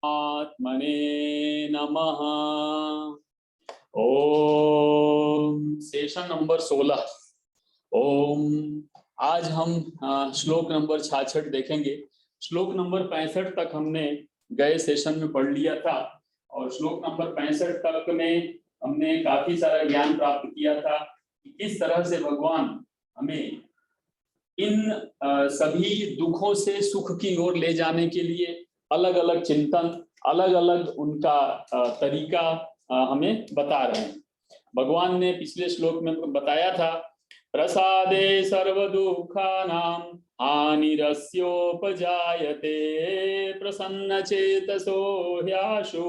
आत्मने नमः। ओम। Session number 16। ओम। आज हम श्लोक नंबर 66 देखेंगे। श्लोक नंबर 65 तक हमने गए सेशन में पढ़ लिया था और श्लोक नंबर 65 तक में हमने काफी सारा ज्ञान प्राप्त किया था कि किस तरह से भगवान हमें इन सभी दुखों से सुख की ओर ले जाने के लिए अलग अलग चिंतन, अलग अलग उनका तरीका हमें बता रहे हैं। भगवान ने पिछले श्लोक में बताया था, प्रसादे सर्व दुखानां हानिरस्योपजायते प्रसन्न चेतसो ह्याशु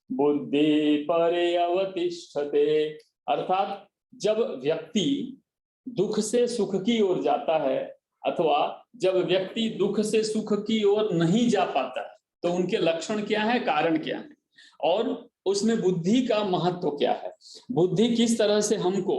बुद्धि पर्यवतिष्ठते। अर्थात जब व्यक्ति दुख से सुख की ओर जाता है अथवा जब व्यक्ति दुख से सुख की ओर नहीं जा पाता तो उनके लक्षण क्या है, कारण क्या है और उसमें बुद्धि का महत्व क्या है। बुद्धि किस तरह से हमको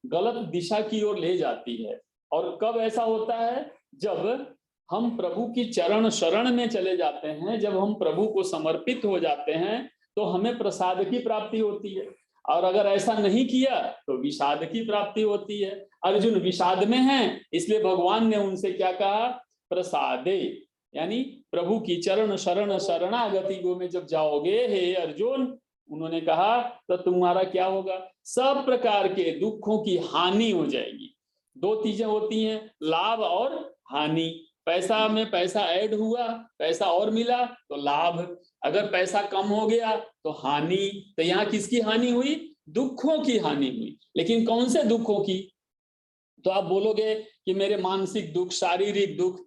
गलत दिशा की ओर ले जाती है और कब ऐसा होता है, जब हम प्रभु की चरण शरण में चले जाते हैं, जब हम प्रभु को समर्पित हो जाते हैं तो हमें प्रसाद की प्राप्ति होती है और अगर ऐसा नहीं किया तो विषाद की प्राप्ति होती है। अर्जुन विषाद में हैं, इसलिए भगवान ने उनसे क्या कहा, प्रसादे, यानी प्रभु की चरण शरण शरणागति में जब जाओगे हे अर्जुन, उन्होंने कहा तो तुम्हारा क्या होगा, सब प्रकार के दुखों की हानि हो जाएगी। दो चीजें होती हैं, लाभ और हानि। पैसा में पैसा ऐड हुआ, पैसा और मिला तो लाभ, अगर पैसा कम हो गया तो हानि। तो यहाँ किसकी हानि हुई, दुखों की हानि हुई। लेकिन कौन से दुखों की, तो आप बोलोगे कि मेरे मानसिक दुख, शारीरिक दुख,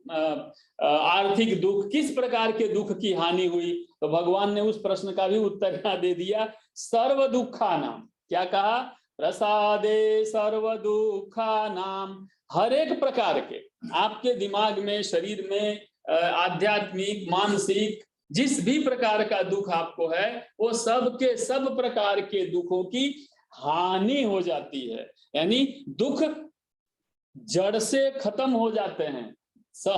आर्थिक दुख, किस प्रकार के दुख की हानि हुई। तो भगवान ने उस प्रश्न का भी उत्तर यहाँ दे दिया, सर्व दुखा नाम। क्या कहा, प्रसादे सर्व दुखा नाम। हर एक प्रकार के आपके दिमाग में, शरीर में, आध्यात्मिक, मानसिक, जिस भी प्रकार का दुख आपको है वो सब के सब प्रकार के दुखों की हानि हो जाती है। यानी दुख जड़ से खत्म हो जाते हैं,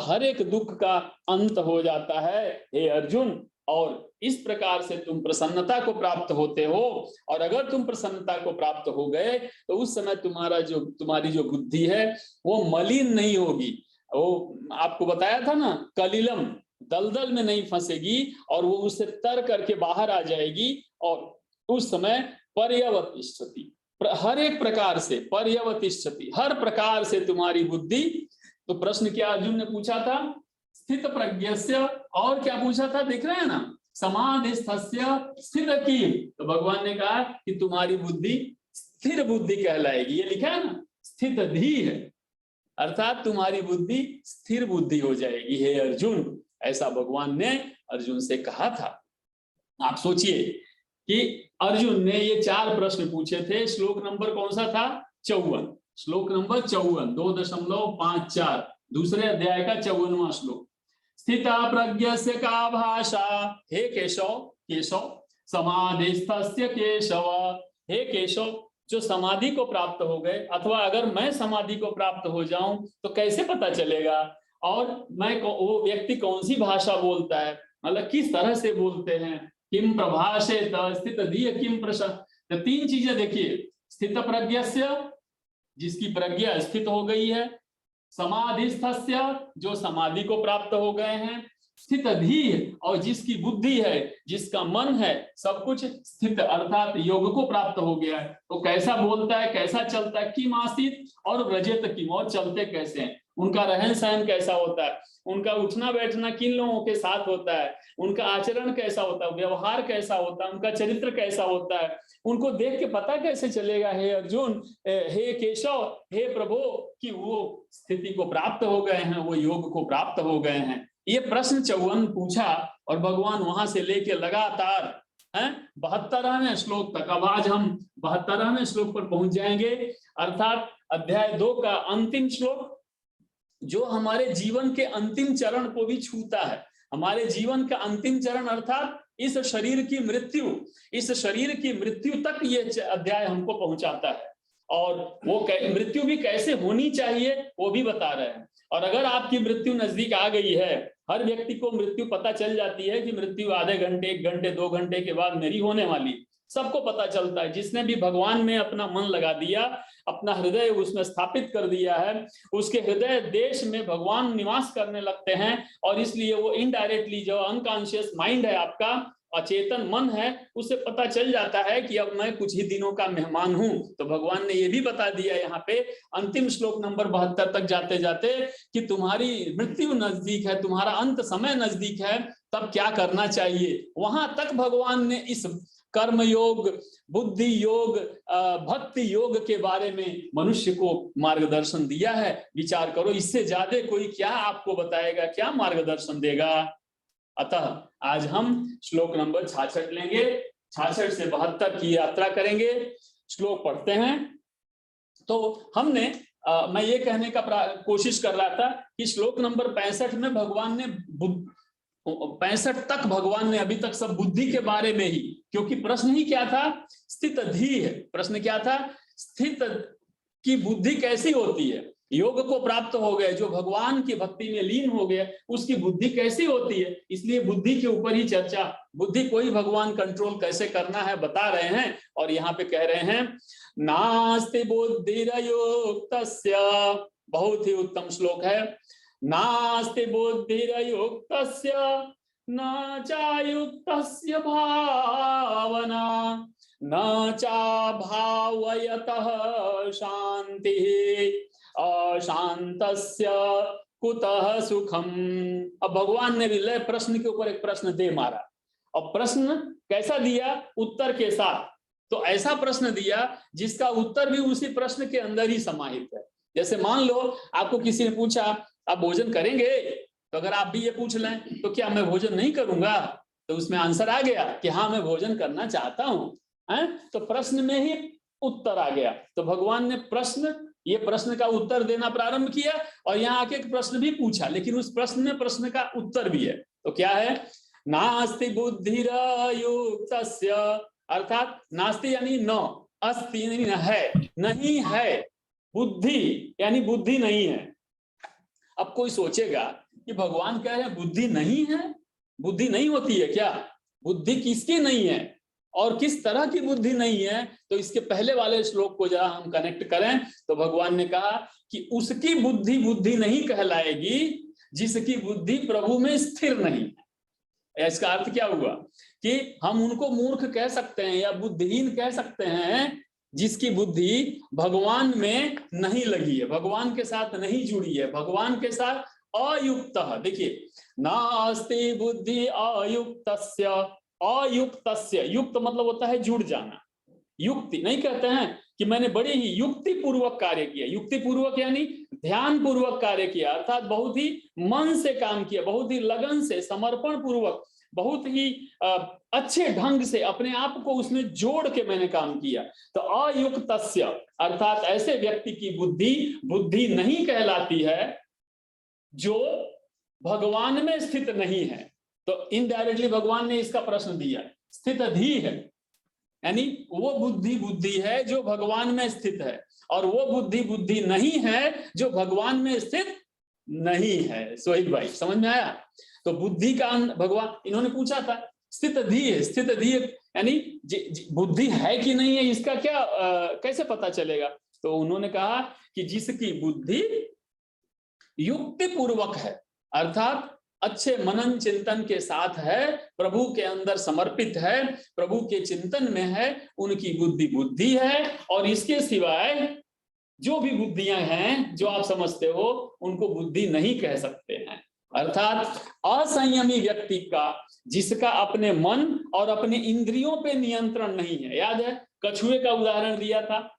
हर एक दुख का अंत हो जाता है हे अर्जुन। और इस प्रकार से तुम प्रसन्नता को प्राप्त होते हो और अगर तुम प्रसन्नता को प्राप्त हो गए तो उस समय तुम्हारी जो बुद्धि है वो मलिन नहीं होगी। वो आपको बताया था ना, कलिलम, दलदल में नहीं फंसेगी और वो उससे तर करके बाहर आ जाएगी और उस समय पर्यवतिष्ठति, हर एक प्रकार से पर्यवतिष्ठति, हर प्रकार से तुम्हारी बुद्धि। तो प्रश्न क्या अर्जुन ने पूछा था, स्थित प्रज्ञस्य, और क्या पूछा था, देख रहे हैं ना, समाधिस्थस्य स्थित की। तो भगवान ने कहा कि तुम्हारी बुद्धि स्थिर बुद्धि कहलाएगी। ये लिखा है ना, स्थित धी है, अर्थात तुम्हारी बुद्धि स्थिर बुद्धि हो जाएगी हे अर्जुन। ऐसा भगवान ने अर्जुन से कहा था। आप सोचिए कि अर्जुन ने ये 4 प्रश्न पूछे थे। श्लोक नंबर कौन सा था, 54। श्लोक नंबर 54, 2.54, दूसरे अध्याय का 54वां श्लोक। स्थिता प्रज्ञस्य का भाषा, हे केशव, केशव समाधिस्थस्य केशव। हे केशव, जो समाधि को प्राप्त हो गए, अथवा अगर मैं समाधि को प्राप्त हो जाऊं तो कैसे पता चलेगा, और मैं वो व्यक्ति कौन सी भाषा बोलता है, मतलब किस तरह से बोलते हैं। किम प्रभाषेत स्थित धिय किम प्रश्न। तो 3 चीजें देखिए, स्थित प्रज्ञस्य, जिसकी प्रज्ञा स्थित हो गई है, समाधिस्थस्य, जो समाधि को प्राप्त हो गए हैं, स्थित धी, और जिसकी बुद्धि है, जिसका मन है, सब कुछ स्थित अर्थात योग को प्राप्त हो गया है। तो कैसा बोलता है, कैसा चलता है, किम आसीत और व्रजेत किम, और चलते कैसे हैं, उनका रहन सहन कैसा होता है, उनका उठना बैठना किन लोगों के साथ होता है, उनका आचरण कैसा होता है, व्यवहार कैसा होता है, उनका चरित्र कैसा होता है, उनको देख के पता कैसे चलेगा हे अर्जुन, हे केशव, हे प्रभु, कि वो स्थिति को प्राप्त हो गए हैं, वो योग को प्राप्त हो गए हैं। ये प्रश्न 54 पूछा और भगवान वहां से लेके लगातार 72वें श्लोक तक, अब आज हम 72वें श्लोक पर पहुंच जाएंगे, अर्थात अध्याय 2 का अंतिम श्लोक, जो हमारे जीवन के अंतिम चरण को भी छूता है। हमारे जीवन का अंतिम चरण अर्थात इस शरीर की मृत्यु, इस शरीर की मृत्यु तक ये अध्याय हमको पहुंचाता है। और वो मृत्यु भी कैसे होनी चाहिए वो भी बता रहे हैं। और अगर आपकी मृत्यु नजदीक आ गई है हर व्यक्ति को मृत्यु पता चल जाती है कि मृत्यु आधे घंटे, 1 घंटे, 2 घंटे के बाद मेरी होने वाली, सबको पता चलता है। जिसने भी भगवान में अपना मन लगा दिया, अपना हृदय उसमें स्थापित कर दिया है, उसके हृदय देश में भगवान निवास करने लगते हैं। और इसलिए वो इनडायरेक्टली जो अनकॉन्शियस माइंड है, आपका अचेतन मन है, उसे पता चल जाता है कि अब मैं कुछ ही दिनों का मेहमान हूं। तो भगवान ने ये भी बता दिया यहाँ पे अंतिम श्लोक नंबर 72 तक जाते जाते कि तुम्हारी मृत्यु नजदीक है, तुम्हारा अंत समय नजदीक है, तब क्या करना चाहिए। वहां तक भगवान ने इस कर्म योग, बुद्धि योग, भक्ति योग के बारे में मनुष्य को मार्गदर्शन दिया है। विचार करो, इससे ज्यादा कोई क्या आपको बताएगा, क्या मार्गदर्शन देगा। अतः आज हम श्लोक नंबर 66 लेंगे, 66 से 72 की यात्रा करेंगे। श्लोक पढ़ते हैं। तो हमने मैं ये कहने का कोशिश कर रहा था कि श्लोक नंबर 65 में भगवान ने 65 तक भगवान ने अभी तक सब बुद्धि के बारे में ही, क्योंकि प्रश्न ही क्या था, स्थित धी है। प्रश्न क्या था, स्थित की बुद्धि कैसी होती है। योग को प्राप्त हो गए, जो भगवान की भक्ति में लीन हो गए, उसकी बुद्धि कैसी होती है। इसलिए बुद्धि के ऊपर ही चर्चा, बुद्धि को ही भगवान कंट्रोल कैसे करना है बता रहे हैं। और यहाँ पे कह रहे हैं नास्ति बुद्धिरयुक्तस्य, बहुत ही उत्तम श्लोक है। नास्ति बुद्धिरयुक्तस्य न चायुक्तस्य भावना न चाभावयतः शांति अशांतस्य कुतः सुखम। अब भगवान ने भी लय प्रश्न के ऊपर एक प्रश्न दे मारा। अब प्रश्न कैसा दिया, उत्तर के साथ। तो ऐसा प्रश्न दिया जिसका उत्तर भी उसी प्रश्न के अंदर ही समाहित है। जैसे मान लो आपको किसी ने पूछा आप भोजन करेंगे, तो अगर आप भी ये पूछ लें तो क्या मैं भोजन नहीं करूंगा, तो उसमें आंसर आ गया कि हाँ मैं भोजन करना चाहता हूं, तो प्रश्न में ही उत्तर आ गया। तो भगवान ने ये प्रश्न का उत्तर देना प्रारंभ किया और यहाँ आके एक प्रश्न भी पूछा, लेकिन उस प्रश्न में प्रश्न का उत्तर भी है। तो क्या है, नास्ति बुद्धिरयुक्तस्य, अर्थात नास्ति यानी न, अस्ति यानी है, नहीं है, बुद्धि यानी बुद्धि नहीं है। अब कोई सोचेगा कि भगवान कह रहे हैं बुद्धि नहीं है, बुद्धि नहीं होती है क्या, बुद्धि किसकी नहीं है और किस तरह की बुद्धि नहीं है। तो इसके पहले वाले श्लोक को जरा हम कनेक्ट करें तो भगवान ने कहा कि उसकी बुद्धि बुद्धि नहीं कहलाएगी जिसकी बुद्धि प्रभु में स्थिर नहीं है। इसका अर्थ क्या हुआ कि हम उनको मूर्ख कह सकते हैं या बुद्धिहीन कह सकते हैं जिसकी बुद्धि भगवान में नहीं लगी है, भगवान के साथ नहीं जुड़ी है, भगवान के साथ अयुक्त। देखिए, नास्ति बुद्धि अयुक्तस्य, अयुक्तस्य, युक्त मतलब होता है जुड़ जाना। युक्ति नहीं कहते हैं कि मैंने बड़े ही युक्ति पूर्वक कार्य किया, युक्ति पूर्वक यानी ध्यान पूर्वक कार्य किया, अर्थात बहुत ही मन से काम किया, बहुत ही लगन से, समर्पण पूर्वक, बहुत ही अच्छे ढंग से अपने आप को उसमें जोड़ के मैंने काम किया। तो अयुक्तस्य अर्थात ऐसे व्यक्ति की बुद्धि बुद्धि नहीं कहलाती है जो भगवान में स्थित नहीं है। तो इनडायरेक्टली भगवान ने इसका प्रश्न दिया, स्थित धी है यानी वो बुद्धि बुद्धि है जो भगवान में स्थित है, और वो बुद्धि बुद्धि नहीं है जो भगवान में स्थित नहीं है। सोहित भाई समझ में आया। तो बुद्धि का भगवान, इन्होंने पूछा था स्थित धी है, स्थित धी यानी बुद्धि है कि नहीं है, इसका क्या कैसे पता चलेगा। तो उन्होंने कहा कि जिसकी बुद्धि युक्ति पूर्वक है, अर्थात अच्छे मनन चिंतन के साथ है, प्रभु के अंदर समर्पित है, प्रभु के चिंतन में है, उनकी बुद्धि बुद्धि है। और इसके सिवाय जो भी बुद्धियां हैं जो आप समझते हो उनको बुद्धि नहीं कह सकते हैं। अर्थात असंयमी व्यक्ति का, जिसका अपने मन और अपने इंद्रियों पे नियंत्रण नहीं है। याद है कछुए का उदाहरण दिया था,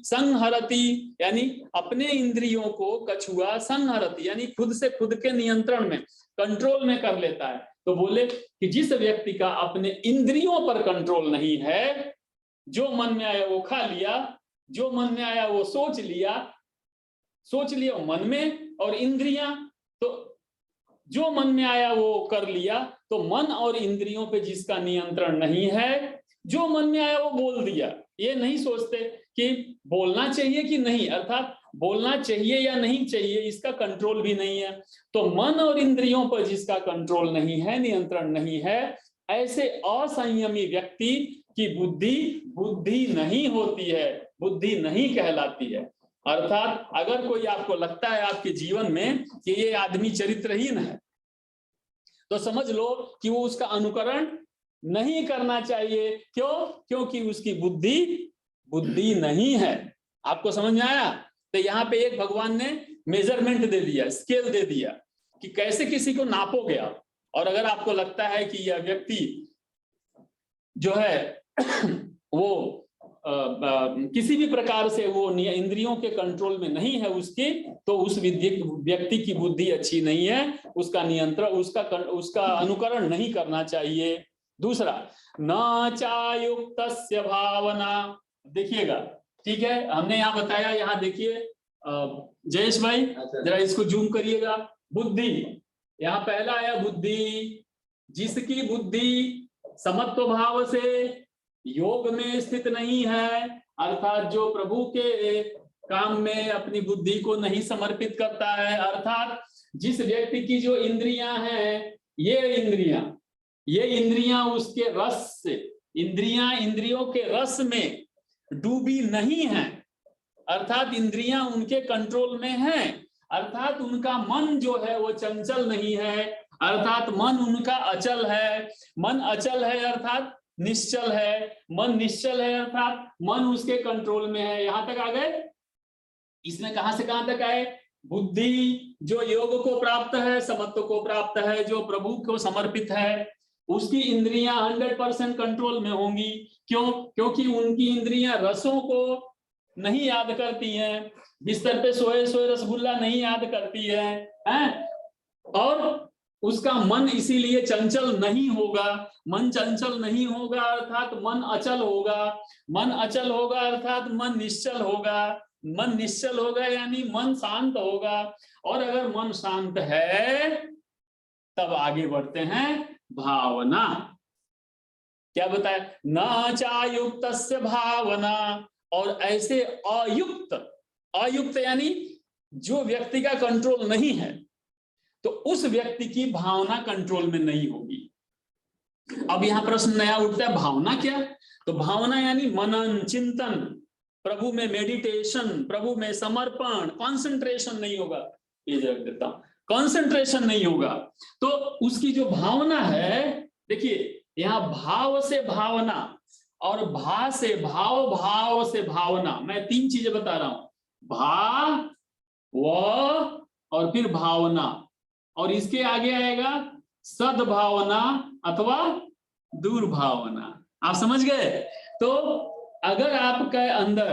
संहरति यानी अपने इंद्रियों को कछुआ संहरति यानी खुद से खुद के नियंत्रण में, कंट्रोल में कर लेता है। तो बोले कि जिस व्यक्ति का अपने इंद्रियों पर कंट्रोल नहीं है, जो मन में आया वो खा लिया, जो मन में आया वो सोच लिया मन में, और इंद्रियां तो जो मन में आया वो कर लिया। तो मन और इंद्रियों पे जिसका नियंत्रण नहीं है, जो मन में आया वो बोल दिया, ये नहीं सोचते कि बोलना चाहिए कि नहीं, अर्थात बोलना चाहिए या नहीं चाहिए इसका कंट्रोल भी नहीं है। तो मन और इंद्रियों पर जिसका कंट्रोल नहीं है, नियंत्रण नहीं है, ऐसे असंयमी व्यक्ति की बुद्धि बुद्धि नहीं होती है, बुद्धि नहीं कहलाती है। अर्थात अगर कोई आपको लगता है आपके जीवन में कि ये आदमी चरित्रहीन है, तो समझ लो कि वो उसका अनुकरण नहीं करना चाहिए। क्यों? क्योंकि उसकी बुद्धि नहीं है। आपको समझ में आया? तो यहाँ पे एक भगवान ने मेजरमेंट दे दिया, स्केल दे दिया कि कैसे किसी को नापोगे आप। और अगर आपको लगता है कि यह व्यक्ति जो है वो किसी भी प्रकार से वो इंद्रियों के कंट्रोल में नहीं है उसकी, तो उस व्यक्ति की बुद्धि अच्छी नहीं है, उसका नियंत्रण, उसका अनुकरण नहीं करना चाहिए। दूसरा, न चायुक्तस्य भावना। देखिएगा, ठीक है, हमने यहाँ बताया, यहाँ देखिए जयेश भाई जरा इसको जूम करिएगा। बुद्धि, यहाँ पहला आया बुद्धि, जिसकी बुद्धि समत्व भाव से योग में स्थित नहीं है, अर्थात जो प्रभु के काम में अपनी बुद्धि को नहीं समर्पित करता है, अर्थात जिस व्यक्ति की जो इंद्रियां हैं, ये इंद्रियां उसके रस से, इंद्रियों के रस में डूबी नहीं है, अर्थात इंद्रियां उनके कंट्रोल में हैं, अर्थात उनका मन जो है वो चंचल नहीं है, अर्थात मन उनका अचल है। मन अचल है अर्थात निश्चल है, मन निश्चल है अर्थात मन उसके कंट्रोल में है। यहां तक आ गए? इसमें कहां से कहां तक आए? बुद्धि जो योग को प्राप्त है, समत्व को प्राप्त है, जो प्रभु को समर्पित है, उसकी इंद्रियां 100% कंट्रोल में होंगी। क्यों? क्योंकि उनकी इंद्रियां रसों को नहीं याद करती हैं, बिस्तर पे सोए सोए रसगुल्ला नहीं याद करती है? और उसका मन इसीलिए चंचल नहीं होगा। मन चंचल नहीं होगा अर्थात मन अचल होगा, मन अचल होगा अर्थात मन निश्चल होगा, मन निश्चल होगा यानी मन शांत होगा। और अगर मन शांत है तब आगे बढ़ते हैं भावना। क्या बताया? न चायुक्तस्य भावना। और ऐसे अयुक्त यानी जो व्यक्ति का कंट्रोल नहीं है, तो उस व्यक्ति की भावना कंट्रोल में नहीं होगी। अब यहां प्रश्न नया उठता है, भावना क्या? तो भावना यानी मनन, चिंतन, प्रभु में मेडिटेशन, प्रभु में समर्पण, कंसंट्रेशन नहीं होगा। ये जरूर देता हूं, कंसंट्रेशन नहीं होगा। तो उसकी जो भावना है, देखिए यहां भाव से भावना और भा से भाव, भाव से भावना, मैं 3 चीजें बता रहा हूं, भा, व और फिर भावना, और इसके आगे आएगा सद्भावना अथवा दुर्भावना। आप समझ गए? तो अगर आपके अंदर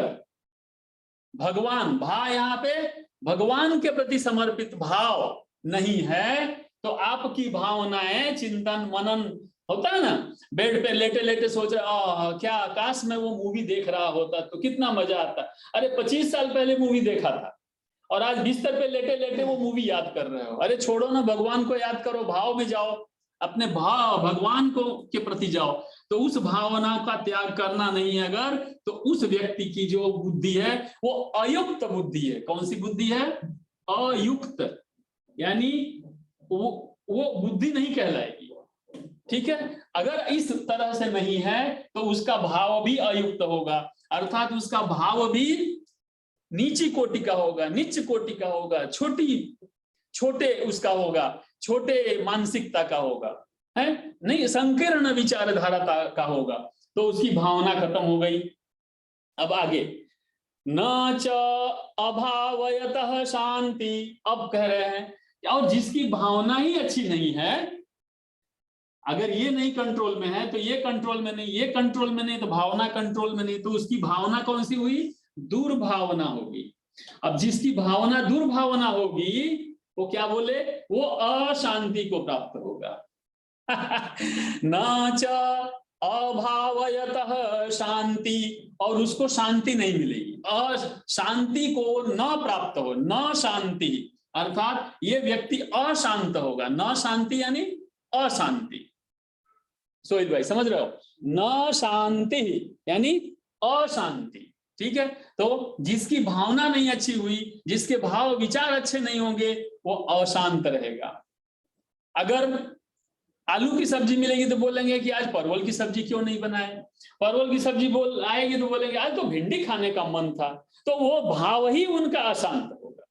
भगवान, भा यहाँ पे भगवान के प्रति समर्पित भाव नहीं है, तो आपकी भावनाएं, चिंतन मनन होता है ना, बेड पे लेटे लेटे सोच रहे क्या काश मैं वो मूवी देख रहा होता तो कितना मजा आता। अरे 25 साल पहले मूवी देखा था और आज बिस्तर पे लेटे लेटे वो मूवी याद कर रहे हो। अरे छोड़ो ना, भगवान को याद करो, भाव में जाओ, अपने भाव भगवान को के प्रति जाओ। तो उस भावना का त्याग करना नहीं है अगर, तो उस व्यक्ति की जो बुद्धि है वो अयुक्त बुद्धि है। कौन सी बुद्धि है? अयुक्त, यानी वो बुद्धि नहीं कहलाएगी। ठीक है? अगर इस तरह से नहीं है तो उसका भाव भी अयुक्त होगा, अर्थात उसका भाव भी नीची कोटि का होगा, नीच कोटि का होगा, छोटे उसका होगा, छोटे मानसिकता का होगा, है नहीं, संकीर्ण विचारधारा का होगा। तो उसकी भावना खत्म हो गई। अब आगे, न च अभावयतः शांति। अब कह रहे हैं, और जिसकी भावना ही अच्छी नहीं है, अगर ये नहीं कंट्रोल में है तो ये कंट्रोल में नहीं, ये कंट्रोल में नहीं तो भावना कंट्रोल में नहीं, तो उसकी भावना कौन सी हुई? दुर्भावना होगी। अब जिसकी भावना दुर्भावना होगी वो क्या बोले? वो अशांति को प्राप्त होगा। न च अभावयतः शांति, और उसको शांति नहीं मिलेगी, अशांति को न प्राप्त हो, न शांति, अर्थात ये व्यक्ति अशांत होगा। न शांति यानी अशांति। सोहित भाई समझ रहे हो? न शांति यानी अशांति, ठीक है, तो जिसकी भावना नहीं अच्छी हुई, जिसके भाव विचार अच्छे नहीं होंगे, वो अशांत रहेगा। अगर आलू की सब्जी मिलेगी तो बोलेंगे कि आज परवल की सब्जी क्यों नहीं बनाए, परवल की सब्जी बोल आएगी तो बोलेंगे आज तो भिंडी खाने का मन था। तो वो भाव ही उनका अशांत होगा,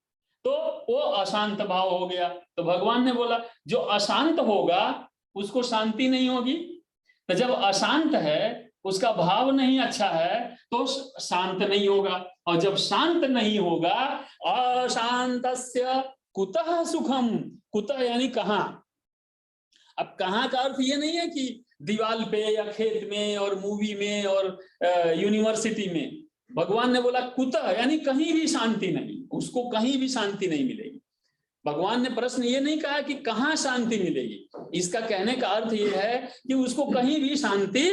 तो वो अशांत भाव हो गया। तो भगवान ने बोला जो अशांत होगा उसको शांति नहीं होगी। तो जब अशांत है, उसका भाव नहीं अच्छा है, तो शांत नहीं होगा, और जब शांत नहीं होगा, अशांतस्य कुतः सुखम, कुतः यानी कहां। अब कहां का अर्थ ये नहीं है कि दीवाल पे या खेत में और मूवी में और यूनिवर्सिटी में। भगवान ने बोला कुतः यानी कहीं भी शांति नहीं, उसको कहीं भी शांति नहीं मिलेगी। भगवान ने प्रश्न ये नहीं कहा कि कहाँ शांति मिलेगी, इसका कहने का अर्थ ये है कि उसको कहीं भी शांति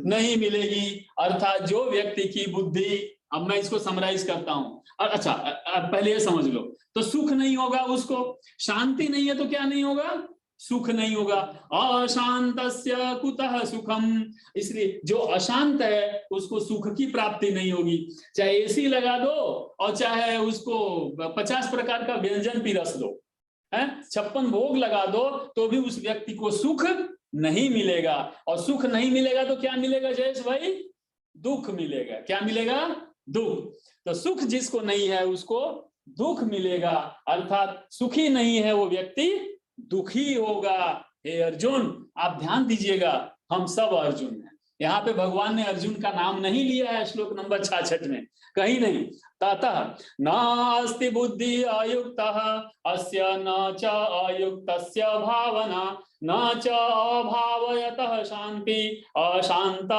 नहीं मिलेगी। अर्थात जो व्यक्ति की बुद्धि, अब मैं इसको समराइज करता हूं, अच्छा पहले ये समझ लो, तो सुख नहीं होगा उसको, शांति नहीं है तो क्या नहीं होगा, सुख नहीं होगा। अशांतस्य कुतः सुखम, इसलिए जो अशांत है उसको सुख की प्राप्ति नहीं होगी। चाहे एसी लगा दो और चाहे उसको 50 प्रकार का व्यंजन पिरस दो, है 56 भोग लगा दो, तो भी उस व्यक्ति को सुख नहीं मिलेगा। और सुख नहीं मिलेगा तो क्या मिलेगा जयेश भाई, दुख मिलेगा। क्या मिलेगा, दुख। तो सुख जिसको नहीं है उसको दुख मिलेगा, अर्थात सुखी नहीं है वो व्यक्ति दुखी होगा। हे अर्जुन, आप ध्यान दीजिएगा, हम सब अर्जुन हैं। यहाँ पे भगवान ने अर्जुन का नाम नहीं लिया है श्लोक नंबर 66 में, कहीं नहीं। ततः नास्ति बुद्धि अयुक्तः अस्य न च अयुक्तस्य भावना न च अभावयतः शांति अशांत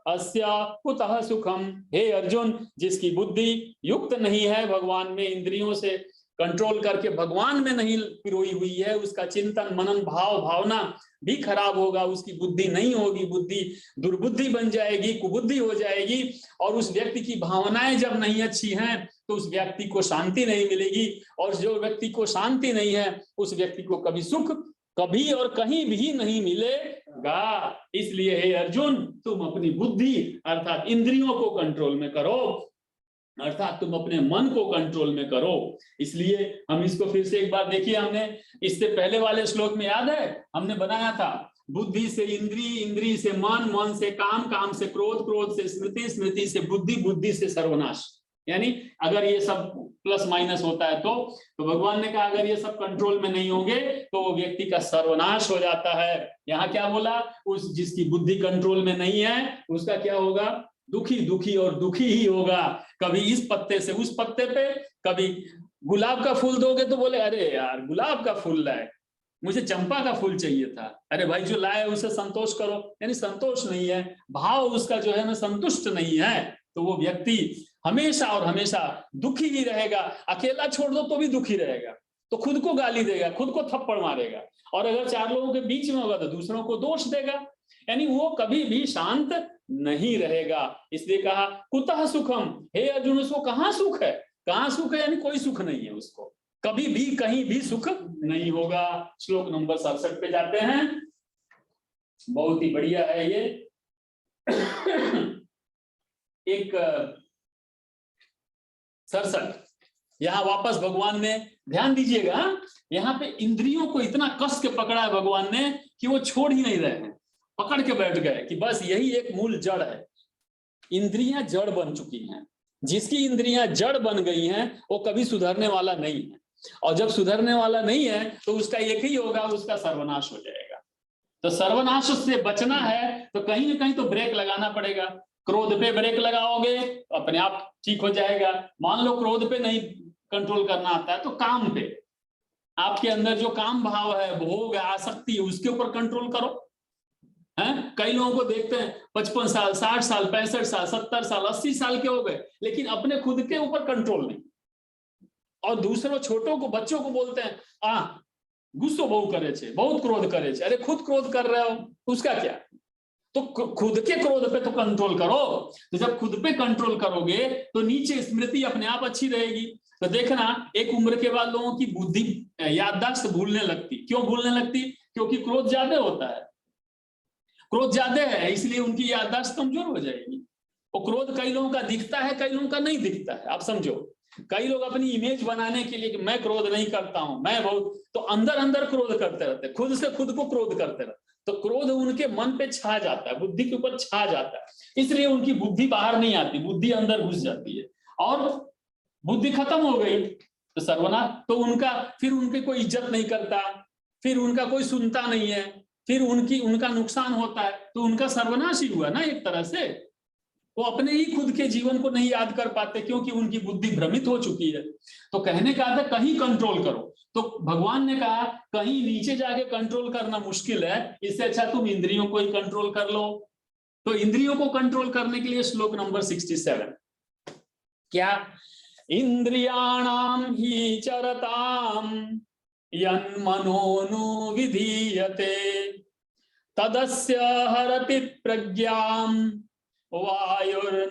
अस्य कुतः सुखम। हे अर्जुन, जिसकी बुद्धि युक्त नहीं है, भगवान में इंद्रियों से कंट्रोल करके भगवान में नहीं पिरोई हुई है, उसका चिंतन मनन भाव भावना भी खराब होगा, उसकी बुद्धि नहीं होगी, बुद्धि दुर्बुद्धि बन जाएगी, कुबुद्धि हो जाएगी। और उस व्यक्ति की भावनाएं जब नहीं अच्छी हैं तो उस व्यक्ति को शांति नहीं मिलेगी, और जो व्यक्ति को शांति नहीं है उस व्यक्ति को कभी सुख कभी और कहीं भी नहीं मिलेगा। इसलिए हे अर्जुन, तुम अपनी बुद्धि अर्थात इंद्रियों को कंट्रोल में करो, अर्थात तुम अपने मन को कंट्रोल में करो। इसलिए हम इसको फिर से एक बार देखिए, हमने इससे पहले वाले श्लोक में याद है हमने बनाया था, बुद्धि से इंद्री, इंद्री से मन, मन से काम, काम से क्रोध, क्रोध से स्मृति, स्मृति से बुद्धि, बुद्धि से सर्वनाश। यानी अगर ये सब प्लस माइनस होता है तो भगवान ने कहा अगर ये सब कंट्रोल में नहीं होंगे तो वो व्यक्ति का सर्वनाश हो जाता है। यहाँ क्या बोला, उस जिसकी बुद्धि कंट्रोल में नहीं है उसका क्या होगा, दुखी, दुखी और दुखी ही होगा। कभी इस पत्ते से उस पत्ते पे, कभी गुलाब का फूल दोगे तो बोले अरे यार गुलाब का फूल लाए, मुझे चंपा का फूल चाहिए था, अरे भाई जो लाए उसे संतोष करो। यानी संतोष नहीं है, भाव उसका जो है ना संतुष्ट नहीं है, तो वो व्यक्ति हमेशा और हमेशा दुखी ही रहेगा। अकेला छोड़ दो तो भी दुखी रहेगा, तो खुद को गाली देगा, खुद को थप्पड़ मारेगा, और अगर 4 लोगों के बीच में होगा तो दूसरों को दोष देगा। यानी वो कभी भी शांत नहीं रहेगा। इसलिए कहा कुतः सुखम, हे अर्जुन उसको कहाँ सुख है, कहाँ सुख है, यानी कोई सुख नहीं है उसको, कभी भी कहीं भी सुख नहीं होगा। श्लोक नंबर 67 पे जाते हैं, बहुत ही बढ़िया है ये। एक 67 यहाँ वापस भगवान ने, ध्यान दीजिएगा, यहाँ पे इंद्रियों को इतना कस के पकड़ा है भगवान ने कि वो छोड़ ही नहीं रहे हैं, पकड़ के बैठ गए कि बस यही एक मूल जड़ है। इंद्रियां जड़ बन चुकी हैं, जिसकी इंद्रियां जड़ बन गई हैं वो कभी सुधरने वाला नहीं है, और जब सुधरने वाला नहीं है तो उसका एक ही होगा, उसका सर्वनाश हो जाएगा। तो सर्वनाश से बचना है तो कहीं ना कहीं तो ब्रेक लगाना पड़ेगा। क्रोध पे ब्रेक लगाओगे अपने आप ठीक हो जाएगा। मान लो क्रोध पे नहीं कंट्रोल करना आता है तो काम पे, आपके अंदर जो काम भाव है, भोग है, आसक्ति है, उसके ऊपर कंट्रोल करो। हैं, कई लोगों को देखते हैं 55 साल 60 साल 65 साल 70 साल 80 साल के हो गए, लेकिन अपने खुद के ऊपर कंट्रोल नहीं, और दूसरों छोटों को, बच्चों को बोलते हैं गुस्सो बहु करे छे, बहुत क्रोध करे छे। अरे खुद क्रोध कर रहे हो, उसका क्या, तो खुद के क्रोध पे तो कंट्रोल करो। तो जब खुद पे कंट्रोल करोगे तो नीचे स्मृति अपने आप अच्छी रहेगी। तो देखना एक उम्र के बाद लोगों की बुद्धि, याददाश्त भूलने लगती। क्यों भूलने लगती, क्योंकि क्रोध ज्यादा होता है, क्रोध ज्यादा है, इसलिए उनकी याददाश्त कमजोर हो जाएगी। वो क्रोध कई लोगों का दिखता है, कई लोगों का नहीं दिखता है। आप समझो, कई लोग अपनी इमेज बनाने के लिए कि मैं क्रोध नहीं करता हूं, मैं बहुत, तो अंदर अंदर क्रोध करते रहते, खुद से खुद को क्रोध करते रहते, तो क्रोध उनके मन पे छा जाता है, बुद्धि के ऊपर छा जाता है, इसलिए उनकी बुद्धि बाहर नहीं आती, बुद्धि अंदर घुस जाती है, और बुद्धि खत्म हो गई तो सर्वनाश। तो उनका फिर उनके कोई इज्जत नहीं करता, फिर उनका कोई सुनता नहीं है, फिर उनका नुकसान होता है, तो उनका सर्वनाश ही हुआ ना एक तरह से। वो अपने ही खुद के जीवन को नहीं याद कर पाते, क्योंकि उनकी बुद्धि भ्रमित हो चुकी है। तो कहने का अर्थ है कहीं कंट्रोल करो, तो भगवान ने कहा कहीं नीचे जाके कंट्रोल करना मुश्किल है, इससे अच्छा तुम इंद्रियों को ही कंट्रोल कर लो। तो इंद्रियों को कंट्रोल करने के लिए श्लोक नंबर 67 क्या, इंद्रियाणाम ही चरताम यन्मनोनु विधीयते तदस्य हरति प्रज्ञाम वायुर्नवमिवाम्भसि।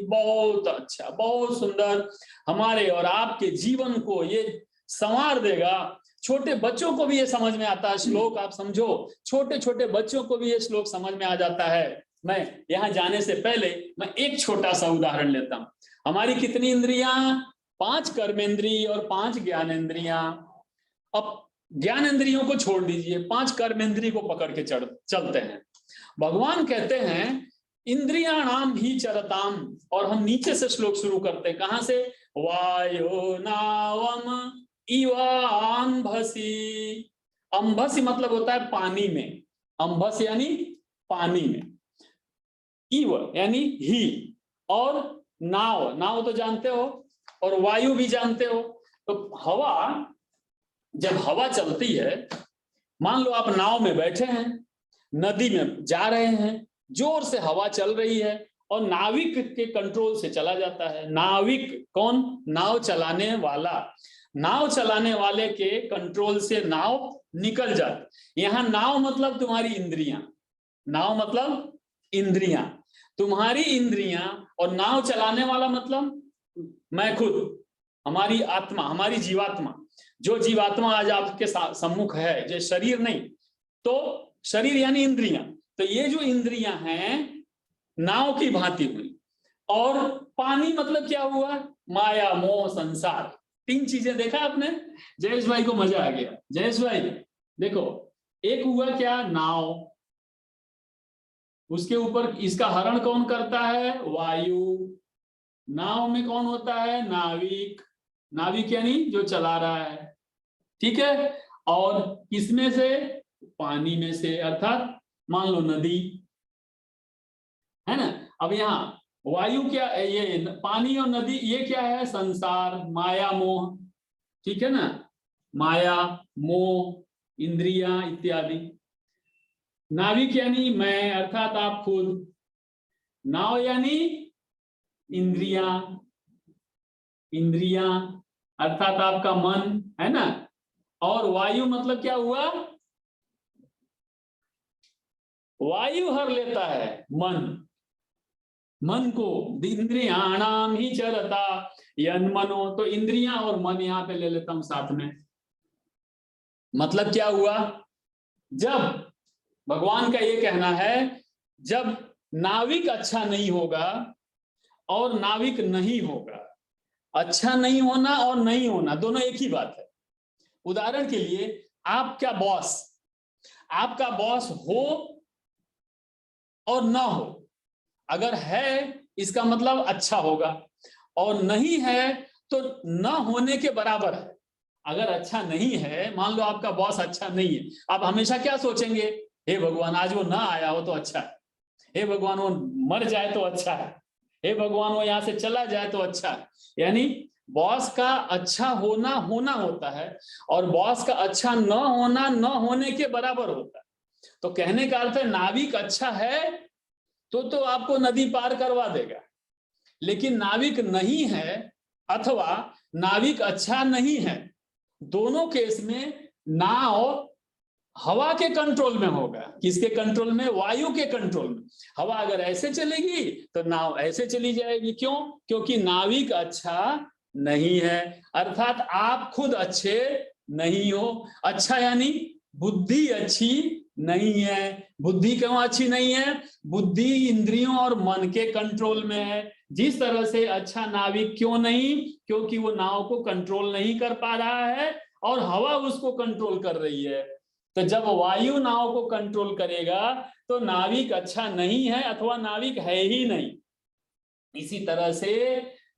बहुत अच्छा, बहुत सुंदर, हमारे और आपके जीवन को ये संवार देगा। छोटे बच्चों को भी ये समझ में आता है श्लोक, आप समझो, छोटे छोटे बच्चों को भी ये श्लोक समझ में आ जाता है। मैं यहाँ जाने से पहले मैं एक छोटा सा उदाहरण लेता हूँ। हमारी कितनी इंद्रियां, 5 कर्मेंद्रिय और 5 ज्ञानेंद्रियां। अब ज्ञानेंद्रियों को छोड़ दीजिए, 5 कर्मेंद्रिय को पकड़ के चलते हैं। भगवान कहते हैं इंद्रियाणाम ही चरताम, और हम नीचे से श्लोक शुरू करते हैं, कहां से, वायो नावम इवाम्भसी। अंभसी मतलब होता है पानी में, अंभस यानी पानी में, इव यानी ही, और नाव, नाव तो जानते हो, और वायु भी जानते हो। तो हवा, जब हवा चलती है, मान लो आप नाव में बैठे हैं, नदी में जा रहे हैं, जोर से हवा चल रही है, और नाविक के कंट्रोल से चला जाता है। नाविक कौन, नाव चलाने वाला, नाव चलाने वाले के कंट्रोल से नाव निकल जाती। यहां नाव मतलब तुम्हारी इंद्रियां, नाव मतलब इंद्रियां, तुम्हारी इंद्रियां, और नाव चलाने वाला मतलब मैं खुद, हमारी आत्मा, हमारी जीवात्मा। जो जीवात्मा आज आपके सम्मुख है, जो शरीर नहीं, तो शरीर यानी इंद्रियां। तो ये जो इंद्रियां हैं नाव की भांति हुई, और पानी मतलब क्या हुआ, माया मोह संसार। 3 चीजें देखा आपने। जयेश भाई को मजा आ गया। जयेश भाई देखो, एक हुआ क्या, नाव, उसके ऊपर इसका हरण कौन करता है, वायु। नाव में कौन होता है, नाविक, नाविक यानी जो चला रहा है, ठीक है। और किसमें से, पानी में से, अर्थात मान लो नदी है ना। अब यहाँ वायु क्या, ये पानी और नदी, ये क्या है, संसार, माया मोह, ठीक है ना, माया मोह इंद्रियां इत्यादि। नाविक यानी मैं, अर्थात आप खुद। नाव यानी इंद्रियां, इंद्रियां अर्थात आपका मन, है ना। और वायु मतलब क्या हुआ, वायु हर लेता है मन, मन को। इंद्रियाणाम ही चरता यन्मनो, तो इंद्रियां और मन यहां पे ले लेता हूं साथ में। मतलब क्या हुआ, जब भगवान का ये कहना है, जब नाविक अच्छा नहीं होगा और नाविक नहीं होगा, अच्छा नहीं होना और नहीं होना दोनों एक ही बात है। उदाहरण के लिए, आपका बॉस, आपका बॉस हो और ना हो, अगर है इसका मतलब अच्छा होगा, और नहीं है तो न होने के बराबर है। अगर अच्छा नहीं है, मान लो आपका बॉस अच्छा नहीं है, आप हमेशा क्या सोचेंगे, हे भगवान आज वो ना आया हो तो अच्छा है, हे भगवान वो मर जाए तो अच्छा है, हे भगवान वो यहाँ से चला जाए तो अच्छा है। यानी बॉस का अच्छा होना होना होता है, और बॉस का अच्छा न होना न होने के बराबर होता है। तो कहने का अर्थ है, नाविक अच्छा है तो आपको नदी पार करवा देगा, लेकिन नाविक नहीं है अथवा नाविक अच्छा नहीं है, दोनों केस में नाव हवा के कंट्रोल में होगा। किसके कंट्रोल में, वायु के कंट्रोल में। हवा अगर ऐसे चलेगी तो नाव ऐसे चली जाएगी। क्यों, क्योंकि नाविक अच्छा नहीं है, अर्थात आप खुद अच्छे नहीं हो। अच्छा यानी बुद्धि अच्छी नहीं है। बुद्धि क्यों अच्छी नहीं है? बुद्धि इंद्रियों और मन के कंट्रोल में है। जिस तरह से अच्छा नाविक क्यों नहीं? क्योंकि वो नाव को कंट्रोल नहीं कर पा रहा है और हवा उसको कंट्रोल कर रही है। तो जब वायु नाव को कंट्रोल करेगा तो नाविक अच्छा नहीं है अथवा नाविक है ही नहीं। इसी तरह से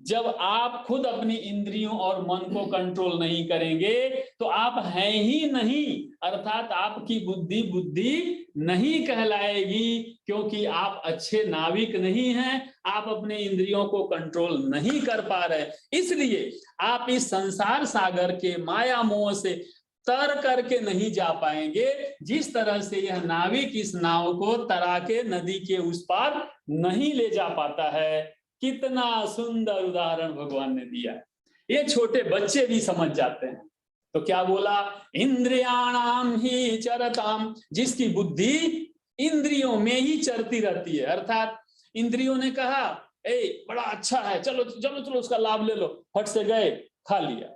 जब आप खुद अपनी इंद्रियों और मन को कंट्रोल नहीं करेंगे तो आप हैं ही नहीं, अर्थात आपकी बुद्धि बुद्धि नहीं कहलाएगी, क्योंकि आप अच्छे नाविक नहीं हैं, आप अपने इंद्रियों को कंट्रोल नहीं कर पा रहे। इसलिए आप इस संसार सागर के माया मोह से तर करके नहीं जा पाएंगे। जिस तरह से यह नाविक इस नाव को तरा के नदी के उस पार नहीं ले जा पाता है। कितना सुंदर उदाहरण भगवान ने दिया है, ये छोटे बच्चे भी समझ जाते हैं। तो क्या बोला? इंद्रियाणाम ही चरताम, जिसकी बुद्धि इंद्रियों में ही चरती रहती है। अर्थात इंद्रियों ने कहा ए बड़ा अच्छा है, चलो चलो चलो उसका लाभ ले लो, फट से गए खा लिया।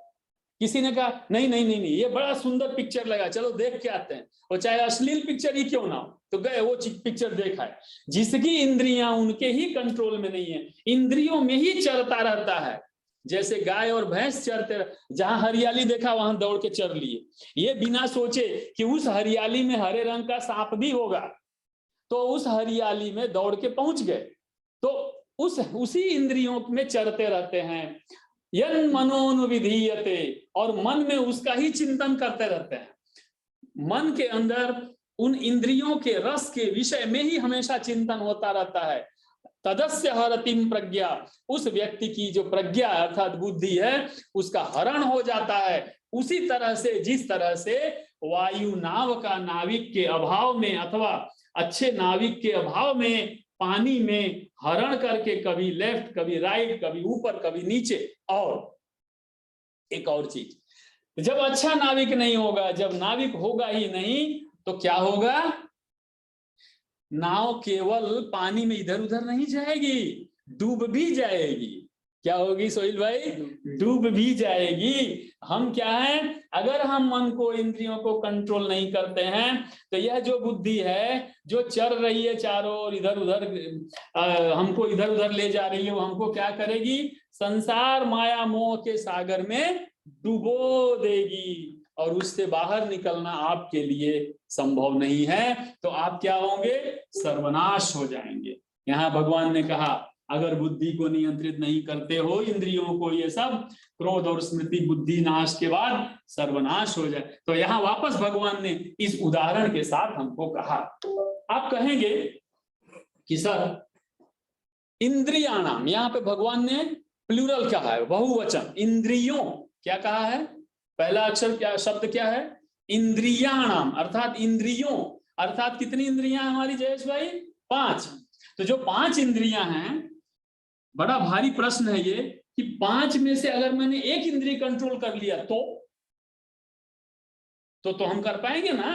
किसी ने कहा नहीं नहीं नहीं नहीं ये बड़ा सुंदर पिक्चर लगा, चलो देख के आते हैं, वो चाहे अश्लील पिक्चर ही क्यों ना हो, तो गए वो पिक्चर देखा है। जिसकी इंद्रियां उनके ही कंट्रोल में नहीं है, इंद्रियों में ही चलता रहता है। जैसे गाय और भैंस चरते, जहां हरियाली देखा वहां दौड़ के चर लिए, ये बिना सोचे कि उस हरियाली में हरे रंग का सांप भी होगा, तो उस हरियाली में दौड़ के पहुंच गए। तो उसी इंद्रियों में चरते रहते हैं। यन मनोनुविधीयते, और मन में उसका ही चिंतन करते रहते हैं। मन के अंदर उन इंद्रियों के रस के विषय में ही हमेशा चिंतन होता रहता है। तदस्य हरतिम प्रज्ञा, उस व्यक्ति की जो प्रज्ञा अर्थात बुद्धि है उसका हरण हो जाता है। उसी तरह से जिस तरह से वायु नाव का नाविक के अभाव में अथवा अच्छे नाविक के अभाव में पानी में हरण करके कभी लेफ्ट कभी राइट कभी ऊपर कभी नीचे। और एक और चीज, जब अच्छा नाविक नहीं होगा, जब नाविक होगा ही नहीं तो क्या होगा? नाव केवल पानी में इधर उधर नहीं जाएगी, डूब भी जाएगी। क्या होगी सोहिल भाई? डूब भी जाएगी। हम क्या है, अगर हम मन को इंद्रियों को कंट्रोल नहीं करते हैं तो यह जो बुद्धि है जो चल रही है चारों ओर इधर उधर, हमको इधर उधर ले जा रही है, वो हमको क्या करेगी? संसार माया मोह के सागर में डुबो देगी और उससे बाहर निकलना आपके लिए संभव नहीं है। तो आप क्या होंगे? सर्वनाश हो जाएंगे। यहाँ भगवान ने कहा अगर बुद्धि को नियंत्रित नहीं करते हो, इंद्रियों को, ये सब क्रोध और स्मृति बुद्धि नाश के बाद सर्वनाश हो जाए। तो यहाँ वापस भगवान ने इस उदाहरण के साथ हमको कहा। आप कहेंगे कि सर इंद्रियाणाम, यहाँ पे भगवान ने प्लूरल कहा है, बहुवचन, इंद्रियों क्या कहा है? पहला अक्षर क्या, शब्द क्या है? इंद्रियाणाम, अर्थात इंद्रियों, अर्थात कितनी इंद्रियां हमारी जयेश भाई? 5। तो जो 5 इंद्रियां हैं, बड़ा भारी प्रश्न है ये कि 5 में से अगर मैंने एक इंद्रिय कंट्रोल कर लिया तो हम कर पाएंगे ना?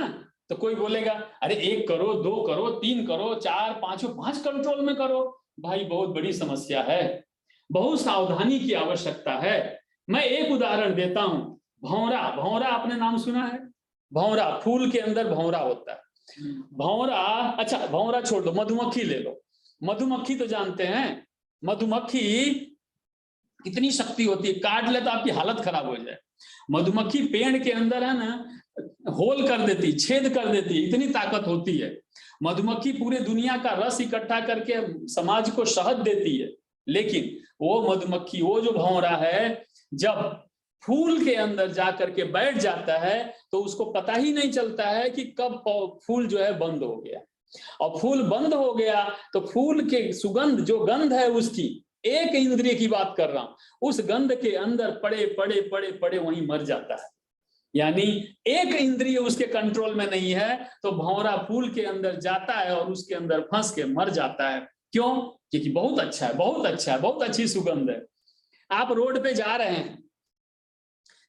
तो कोई बोलेगा अरे 1 करो, 2 करो, 3 करो, 4, 5 कंट्रोल में करो। भाई बहुत बड़ी समस्या है, बहुत सावधानी की आवश्यकता है। मैं एक उदाहरण देता हूं। भौरा, भौरा आपने नाम सुना है? भौरा, फूल के अंदर भौरा होता है। भौरा, अच्छा भौरा छोड़ दो, मधुमक्खी ले लो। मधुमक्खी तो जानते हैं, मधुमक्खी कितनी शक्ति होती है, काट ले तो आपकी हालत खराब हो जाए। मधुमक्खी पेड़ के अंदर है ना, होल कर देती, छेद कर देती, इतनी ताकत होती है। मधुमक्खी पूरे दुनिया का रस इकट्ठा करके समाज को शहद देती है। लेकिन वो मधुमक्खी, वो जो भौरा है, जब फूल के अंदर जाकर के बैठ जाता है तो उसको पता ही नहीं चलता है कि कब फूल जो है बंद हो गया। और फूल बंद हो गया तो फूल के सुगंध, जो गंध है उसकी, एक इंद्रिय की बात कर रहा हूं, उस गंध के अंदर पड़े पड़े पड़े पड़े वहीं मर जाता है। यानी एक इंद्रिय उसके कंट्रोल में नहीं है तो भौरा फूल के अंदर जाता है और उसके अंदर फंस के मर जाता है। क्यों? क्योंकि बहुत अच्छा है, बहुत अच्छा है, बहुत अच्छी सुगंध है। आप रोड पे जा रहे हैं,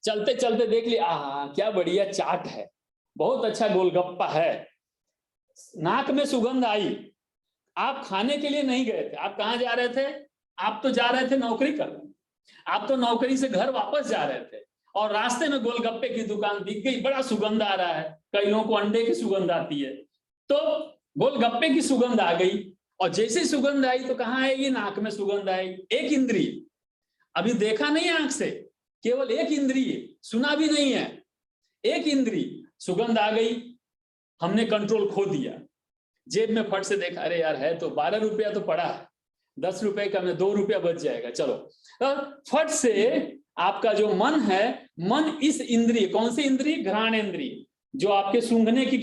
चलते चलते देख लिया, आहा क्या बढ़िया चाट है, बहुत अच्छा गोलगप्पा है, नाक में सुगंध आई। आप खाने के लिए नहीं गए थे, आप कहाँ जा रहे थे? आप तो जा रहे थे नौकरी करने, आप तो नौकरी से घर वापस जा रहे थे और रास्ते में गोलगप्पे की दुकान दिख गई, बड़ा सुगंध आ रहा है। कई लोगों को अंडे की सुगंध आती है, तो गोलगप्पे की सुगंध आ गई, और जैसे सुगंध आई तो कहाँ आएगी? नाक में सुगंध आएगी। एक इंद्रिय, अभी देखा नहीं आंख से, केवल एक इंद्रिय, सुना भी नहीं है, एक इंद्रिय, सुगंध आ गई, हमने कंट्रोल खो दिया। जेब में फट से देखा, अरे यार है तो 12 रुपया तो पड़ा है, 10 रुपए का में 2 रुपया बच जाएगा, चलो। तो फट से आपका जो मन है, मन इस इंद्रिय, कौन सी इंद्रिय? घ्राण इंद्रिय, जो आपके सूंघने की,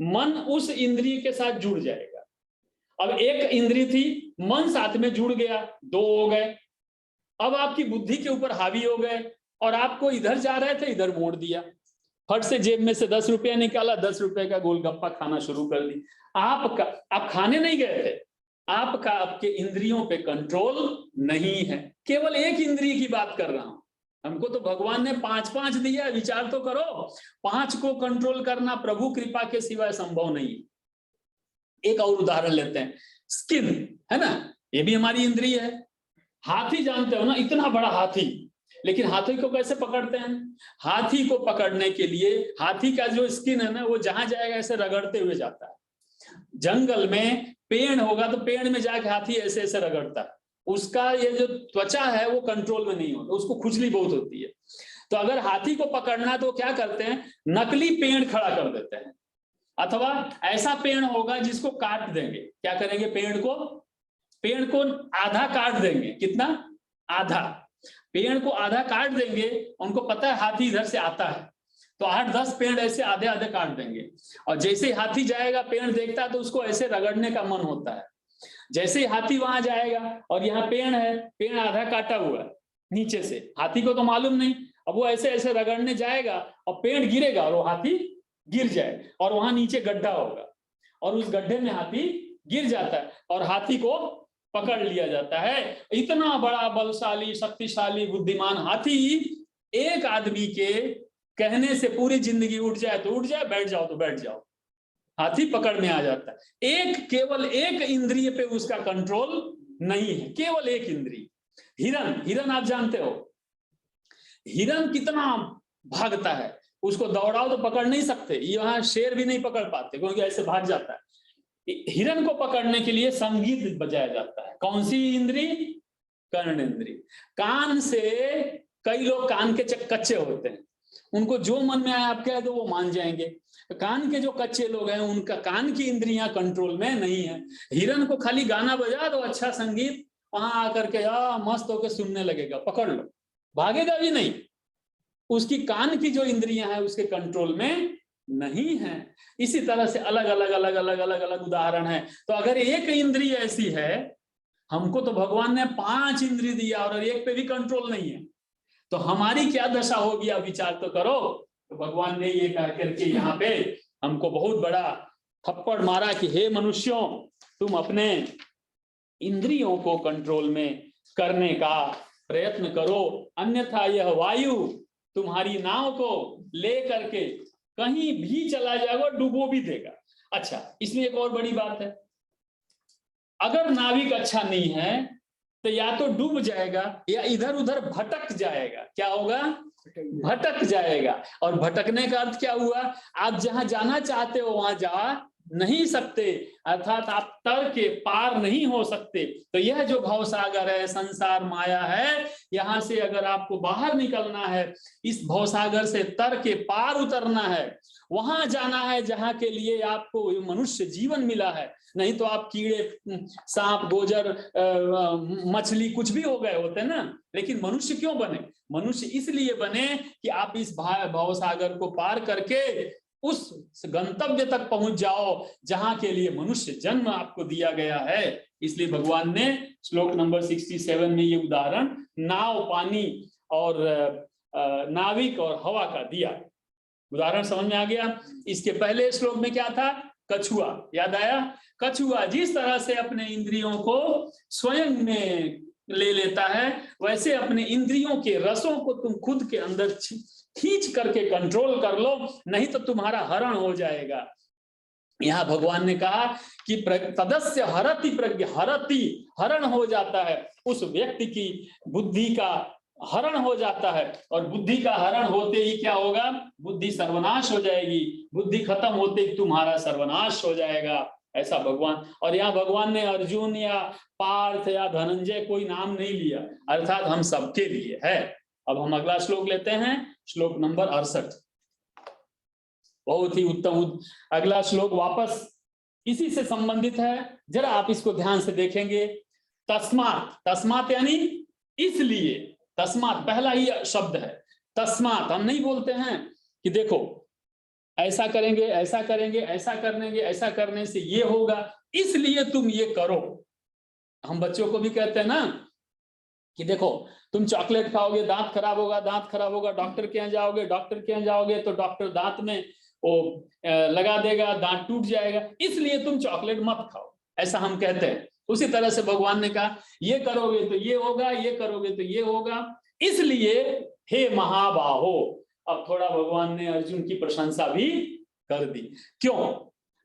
मन उस इंद्रिय के साथ जुड़ जाएगा। अब एक इंद्रिय थी, मन साथ में जुड़ गया, 2 हो गए। अब आपकी बुद्धि के ऊपर हावी हो गए, और आपको इधर जा रहे थे, इधर मोड़ दिया, फट से जेब में से 10 रुपया निकाला, 10 रुपए का गोलगप्पा खाना शुरू कर दी। आप खाने नहीं गए थे, आपका आपके इंद्रियों पे कंट्रोल नहीं है। केवल एक इंद्रिय की बात कर रहा हूं। हमको तो भगवान ने 5 दिया, विचार तो करो। 5 को कंट्रोल करना प्रभु कृपा के सिवाय संभव नहीं है। एक और उदाहरण लेते हैं, स्किन है ना, ये भी हमारी इंद्रिय है। हाथी जानते हो ना, इतना बड़ा हाथी, लेकिन हाथी को कैसे पकड़ते हैं? हाथी को पकड़ने के लिए हाथी का जो स्किन है ना, वो जहां जाएगा ऐसे रगड़ते हुए जाता है। जंगल में पेड़ होगा तो पेड़ में जाके हाथी ऐसे ऐसे रगड़ता है, उसका ये जो त्वचा है वो कंट्रोल में नहीं होता, उसको खुजली बहुत होती है। तो अगर हाथी को पकड़ना तो क्या करते हैं? नकली पेड़ खड़ा कर देते हैं, अथवा ऐसा पेड़ होगा जिसको काट देंगे। क्या करेंगे? पेड़ को आधा काट देंगे। कितना? आधा। पेड़ को आधा काट देंगे, उनको पता है हाथी इधर से आता है, तो 8-10 पेड़ ऐसे आधे आधे काट देंगे, और जैसे ही हाथी जाएगा, पेड़ देखता है तो उसको ऐसे रगड़ने का मन होता है। जैसे ही हाथी वहां जाएगा, और यहाँ पेड़ है, पेड़ आधा काटा हुआ है नीचे से, हाथी को तो मालूम नहीं, अब वो ऐसे ऐसे रगड़ने जाएगा और पेड़ गिरेगा और वो हाथी गिर जाए, और वहां नीचे गड्ढा होगा, और उस गड्ढे में हाथी गिर जाता है, और हाथी को पकड़ लिया जाता है। इतना बड़ा बलशाली, शक्तिशाली, बुद्धिमान हाथी एक आदमी के कहने से पूरी जिंदगी उठ जाए तो उठ जाए, बैठ जाओ तो बैठ जाओ, हाथी पकड़ में आ जाता है। केवल एक इंद्रिय पे उसका कंट्रोल नहीं है, केवल एक इंद्रिय। हिरन आप जानते हो, हिरन कितना भागता है, उसको दौड़ाओ तो पकड़ नहीं सकते, यहाँ शेर भी नहीं पकड़ पाते क्योंकि ऐसे भाग जाता है। हिरन को पकड़ने के लिए संगीत बजाया जाता है। कौन सी इंद्री? कर्ण इंद्री। कान से, कई लोग कान के कच्चे होते हैं, उनको जो मन में आया आप कह दो वो मान जाएंगे। कान के जो कच्चे लोग हैं, उनका कान की इंद्रियां कंट्रोल में नहीं है। हिरन को खाली गाना बजा दो, अच्छा संगीत, वहां आकर के मस्त होकर सुनने लगेगा, पकड़ लो, भागेगा भी नहीं। उसकी कान की जो इंद्रियां हैं उसके कंट्रोल में नहीं है। इसी तरह से अलग अलग उदाहरण है। तो अगर एक इंद्रिय ऐसी है, हमको तो भगवान ने 5 इंद्रिय दिया और एक पे भी कंट्रोल नहीं है, तो हमारी क्या दशा होगी? अब विचार तो करो। तो भगवान ने ये कह करके यहाँ पे हमको बहुत बड़ा थप्पड़ मारा कि हे मनुष्यों, तुम अपने इंद्रियों को कंट्रोल में करने का प्रयत्न करो, अन्यथा यह वायु तुम्हारी नाव को ले करके कहीं भी चला जाएगा, डुबो भी देगा। अच्छा, इसमें एक और बड़ी बात है, अगर नाविक अच्छा नहीं है तो या तो डूब जाएगा या इधर उधर भटक जाएगा। क्या होगा? भटक जाएगा। और भटकने का अर्थ क्या हुआ? आप जहां जाना चाहते हो वहां जा नहीं सकते, अर्थात आप तर के पार नहीं हो सकते। तो यह जो भवसागर है, संसार माया है, यहां से अगर आपको बाहर निकलना है, इस भवसागर से तर के पार उतरना है, वहां जाना है जहां के लिए आपको मनुष्य जीवन मिला है। नहीं तो आप कीड़े, सांप, गोजर, मछली कुछ भी हो गए होते ना। लेकिन मनुष्य क्यों बने? मनुष्य इसलिए बने कि आप इस भवसागर को पार करके उस गंतव्य तक पहुंच जाओ जहां के लिए मनुष्य जन्म आपको दिया गया है। इसलिए भगवान ने श्लोक नंबर 67 में ये उदाहरण नाव, पानी और नाविक और हवा का दिया। उदाहरण समझ में आ गया? इसके पहले श्लोक में क्या था? कछुआ, याद आया? कछुआ जिस तरह से अपने इंद्रियों को स्वयं में ले लेता है, वैसे अपने इंद्रियों के रसों को तुम खुद के अंदर खींच करके कंट्रोल कर लो, नहीं तो तुम्हारा हरण हो जाएगा। यहाँ भगवान ने कहा कि तदस्य हरति प्रज्ञा, हरण हो जाता है उस व्यक्ति की बुद्धि का हरण हो जाता है, और बुद्धि का हरण होते ही क्या होगा, बुद्धि सर्वनाश हो जाएगी, बुद्धि खत्म होते ही तुम्हारा सर्वनाश हो जाएगा, ऐसा भगवान। और यहाँ भगवान ने अर्जुन या पार्थ या धनंजय कोई नाम नहीं लिया, अर्थात हम सबके लिए है। अब हम अगला श्लोक लेते हैं, श्लोक नंबर 68, बहुत ही उत्तम। अगला श्लोक वापस इसी से संबंधित है, जरा आप इसको ध्यान से देखेंगे। तस्मात, तस्मात यानी इसलिए, तस्मात पहला ही शब्द है। तस्मात हम नहीं बोलते हैं कि देखो ऐसा करेंगे, ऐसा करेंगे, ऐसा करेंगे, ऐसा करने से ये होगा, इसलिए तुम ये करो। हम बच्चों को भी कहते हैं ना कि देखो तुम चॉकलेट खाओगे दांत खराब होगा, दांत खराब होगा, डॉक्टर के यहाँ जाओगे, डॉक्टर के यहाँ जाओगे तो डॉक्टर दांत में वो लगा देगा, दांत टूट जाएगा, इसलिए तुम चॉकलेट मत खाओ, ऐसा हम कहते हैं। उसी तरह से भगवान ने कहा ये करोगे तो ये होगा, ये करोगे तो ये होगा, इसलिए हे महाबाहो। अब थोड़ा भगवान ने अर्जुन की प्रशंसा भी कर दी। क्यों?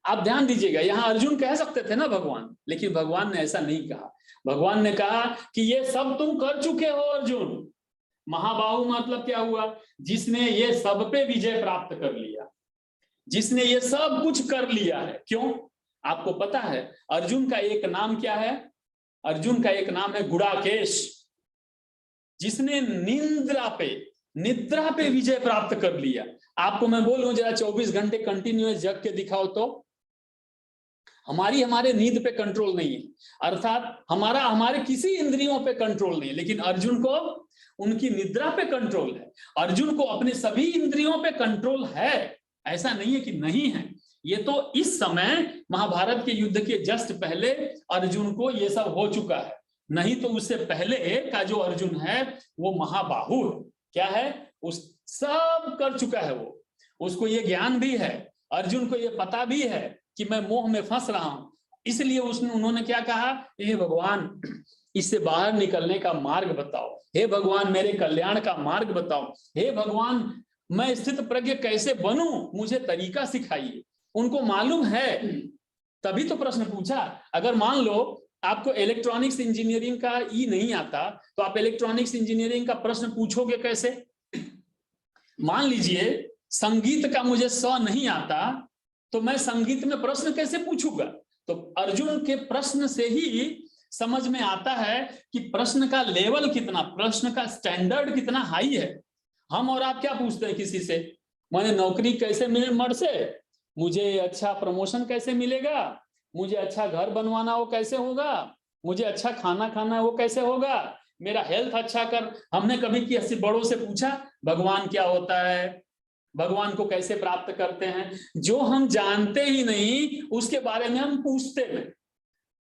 आप ध्यान दीजिएगा, यहां अर्जुन कह सकते थे ना भगवान, लेकिन भगवान ने ऐसा नहीं कहा। भगवान ने कहा कि ये सब तुम कर चुके हो अर्जुन। महाबाहु मतलब क्या हुआ, जिसने ये सब पे विजय प्राप्त कर लिया, जिसने ये सब कुछ कर लिया है। क्यों? आपको पता है अर्जुन का एक नाम क्या है? अर्जुन का एक नाम है गुड़ाकेश, जिसने निद्रा पे विजय प्राप्त कर लिया। आपको मैं बोलूं जरा 24 घंटे कंटिन्यूअस जग के दिखाओ तो हमारे नींद पे कंट्रोल नहीं है, अर्थात हमारे किसी इंद्रियों पे कंट्रोल नहीं है, लेकिन अर्जुन को उनकी निद्रा पे कंट्रोल है। अर्जुन को अपने सभी इंद्रियों पे कंट्रोल है, ऐसा नहीं है कि नहीं है। ये तो इस समय महाभारत के युद्ध के जस्ट पहले अर्जुन को ये सब हो चुका है, नहीं तो उससे पहले का जो अर्जुन है वो महाबाहु है। क्या है? उस सब कर चुका है वो, उसको ये ज्ञान भी है, अर्जुन को ये पता भी है कि मैं मोह में फंस रहा हूं, इसलिए उन्होंने क्या कहा, हे भगवान इससे बाहर निकलने का मार्ग बताओ, हे भगवान मेरे कल्याण का मार्ग बताओ, हे भगवान मैं स्थित प्रज्ञ कैसे बनूं, मुझे तरीका सिखाइए। उनको मालूम है तभी तो प्रश्न पूछा। अगर मान लो आपको इलेक्ट्रॉनिक्स इंजीनियरिंग का ई नहीं आता तो आप इलेक्ट्रॉनिक्स इंजीनियरिंग का प्रश्न पूछोगे कैसे? मान लीजिए संगीत का मुझे स नहीं आता तो मैं संगीत में प्रश्न कैसे पूछूंगा? तो अर्जुन के प्रश्न से ही समझ में आता है कि प्रश्न का लेवल कितना, प्रश्न का स्टैंडर्ड कितना हाई है। हम और आप क्या पूछते हैं किसी से, मैंने नौकरी कैसे मिले मर से, मुझे अच्छा प्रमोशन कैसे मिलेगा, मुझे अच्छा घर बनवाना वो कैसे होगा, मुझे अच्छा खाना खाना वो कैसे होगा, मेरा हेल्थ अच्छा कर। हमने कभी किसी बड़ों से पूछा भगवान क्या होता है, भगवान को कैसे प्राप्त करते हैं? जो हम जानते ही नहीं उसके बारे में हम पूछते हैं।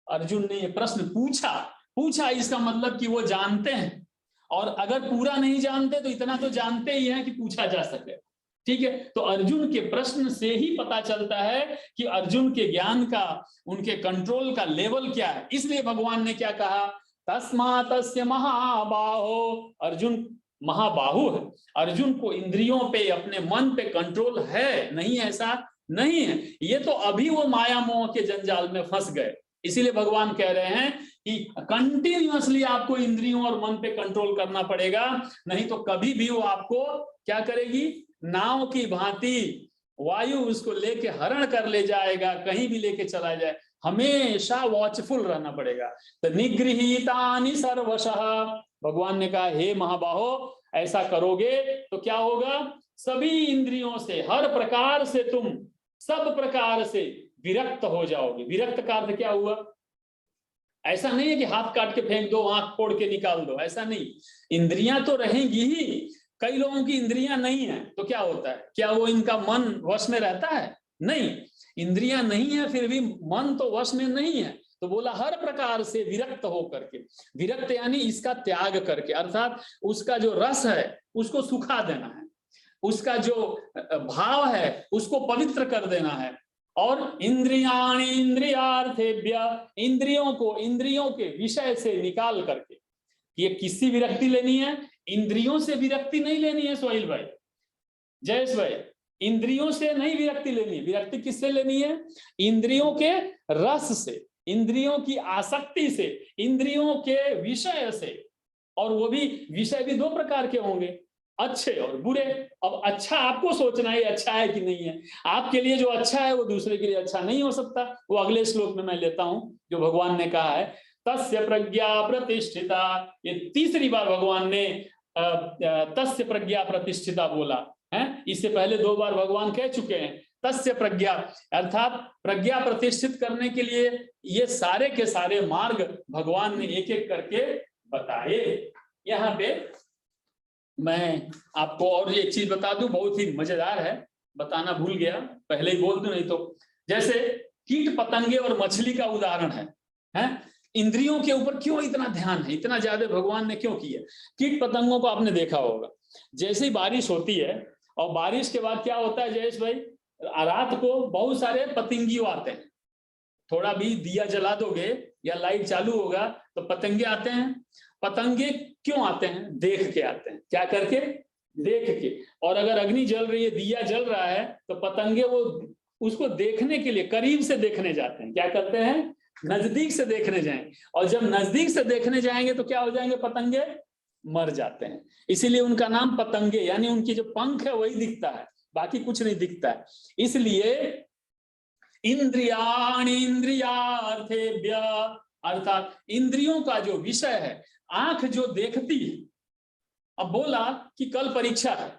अर्जुन ने ये प्रश्न पूछा इसका मतलब कि वो जानते हैं, और अगर पूरा नहीं जानते तो इतना तो जानते ही हैं कि पूछा जा सके। ठीक है, तो अर्जुन के प्रश्न से ही पता चलता है कि अर्जुन के ज्ञान का, उनके कंट्रोल का लेवल क्या है। इसलिए भगवान ने क्या कहा, तस्मातस्य महाबाहो, अर्जुन महाबाहु है, अर्जुन को इंद्रियों पे अपने मन पे कंट्रोल है नहीं, ऐसा नहीं है। ये तो अभी वो माया मोह के जंजाल में फंस गए, इसीलिए भगवान कह रहे हैं कि कंटिन्यूअसली आपको इंद्रियों और मन पे कंट्रोल करना पड़ेगा, नहीं तो कभी भी वो आपको क्या करेगी, नाव की भांति वायु उसको लेके हरण कर ले जाएगा, कहीं भी लेके चला जाए। हमेशा वॉचफुल रहना पड़ेगा। तो निगृहीतानि सर्वशः, भगवान ने कहा हे महाबाहो ऐसा करोगे तो क्या होगा, सभी इंद्रियों से हर प्रकार से तुम सब प्रकार से विरक्त हो जाओगे। विरक्त का अर्थ क्या हुआ? ऐसा नहीं है कि हाथ काट के फेंक दो, आंख फोड़ के निकाल दो, ऐसा नहीं। इंद्रियां तो रहेंगी ही, कई लोगों की इंद्रियां नहीं है तो क्या होता है, क्या वो इनका मन वश में रहता है? नहीं, इंद्रियां नहीं है फिर भी मन तो वश में नहीं है। तो बोला हर प्रकार से विरक्त हो करके, विरक्त यानी इसका त्याग करके, अर्थात उसका जो रस है उसको सुखा देना है, उसका जो भाव है उसको पवित्र कर देना है। और इंद्रियाणि इंद्रियार्थेभ्य, इंद्रियों को इंद्रियों के विषय से निकाल करके, ये किससे विरक्ति लेनी है? इंद्रियों से विरक्ति नहीं लेनी है सोहेल भाई, जयेश भाई, इंद्रियों से नहीं विरक्ति लेनी है। विरक्ति किससे लेनी है? इंद्रियों के रस से, इंद्रियों की आसक्ति से, इंद्रियों के विषय से, और वो भी विषय भी दो प्रकार के होंगे, अच्छे और बुरे। अब अच्छा आपको सोचना है अच्छा है कि नहीं है। आपके लिए जो अच्छा है वो दूसरे के लिए अच्छा नहीं हो सकता। वो अगले श्लोक में मैं लेता हूं जो भगवान ने कहा है, तस्य प्रज्ञा प्रतिष्ठिता। ये तीसरी बार भगवान ने तस्य प्रज्ञा प्रतिष्ठिता बोला है। इससे पहले 2 बार भगवान कह चुके हैं तस्य प्रज्ञा, अर्थात प्रज्ञा प्रतिष्ठित करने के लिए ये सारे के सारे मार्ग भगवान ने एक एक करके बताए। यहाँ पे मैं आपको और एक चीज बता दूं, बहुत ही मजेदार है, बताना भूल गया, पहले ही बोल दूं नहीं तो। जैसे कीट पतंगे और मछली का उदाहरण है? इंद्रियों के ऊपर क्यों इतना ध्यान है, इतना ज्यादा भगवान ने क्यों किया? कीट पतंगों को आपने देखा होगा, जैसे ही बारिश होती है और बारिश के बाद क्या होता है जयेश भाई, रात को बहुत सारे पतंगियों आते हैं। थोड़ा भी दिया जला दोगे या लाइट चालू होगा तो पतंगे आते हैं। पतंगे क्यों आते हैं? देख के आते हैं। क्या करके? देख के। और अगर अग्नि जल रही है, दिया जल रहा है, तो पतंगे वो उसको देखने के लिए करीब से देखने जाते हैं। क्या करते हैं? नजदीक से देखने जाएंगे। और जब नजदीक से देखने जाएंगे तो क्या हो जाएंगे? पतंगे मर जाते हैं। इसीलिए उनका नाम पतंगे, यानी उनकी जो पंख है वही दिखता है, बाकी कुछ नहीं दिखता है। इसलिए इंद्रियाणि इंद्रियार्थेभ्य, अर्थात इंद्रियों का जो विषय है, आंख जो देखती है। अब बोला कि कल परीक्षा है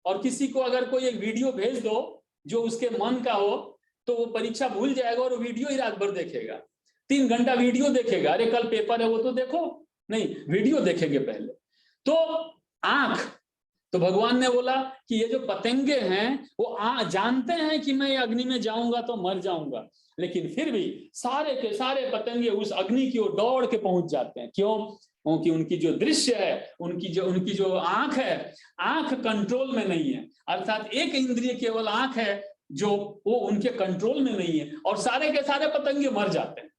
और किसी को अगर कोई एक वीडियो भेज दो जो उसके मन का हो तो वो परीक्षा भूल जाएगा और वो वीडियो ही रात भर देखेगा, 3 घंटा वीडियो देखेगा। अरे कल पेपर है वो तो देखो, नहीं वीडियो देखेंगे पहले। तो आंख, तो भगवान ने बोला कि ये जो पतंगे हैं वो जानते हैं कि मैं अग्नि में जाऊंगा तो मर जाऊंगा, लेकिन फिर भी सारे के सारे पतंगे उस अग्नि की ओर दौड़ के पहुंच जाते हैं। क्यों? क्योंकि उनकी जो दृश्य है, उनकी जो आंख है, आंख कंट्रोल में नहीं है। अर्थात एक इंद्रिय केवल आंख है जो वो उनके कंट्रोल में नहीं है, और सारे के सारे पतंगे मर जाते हैं।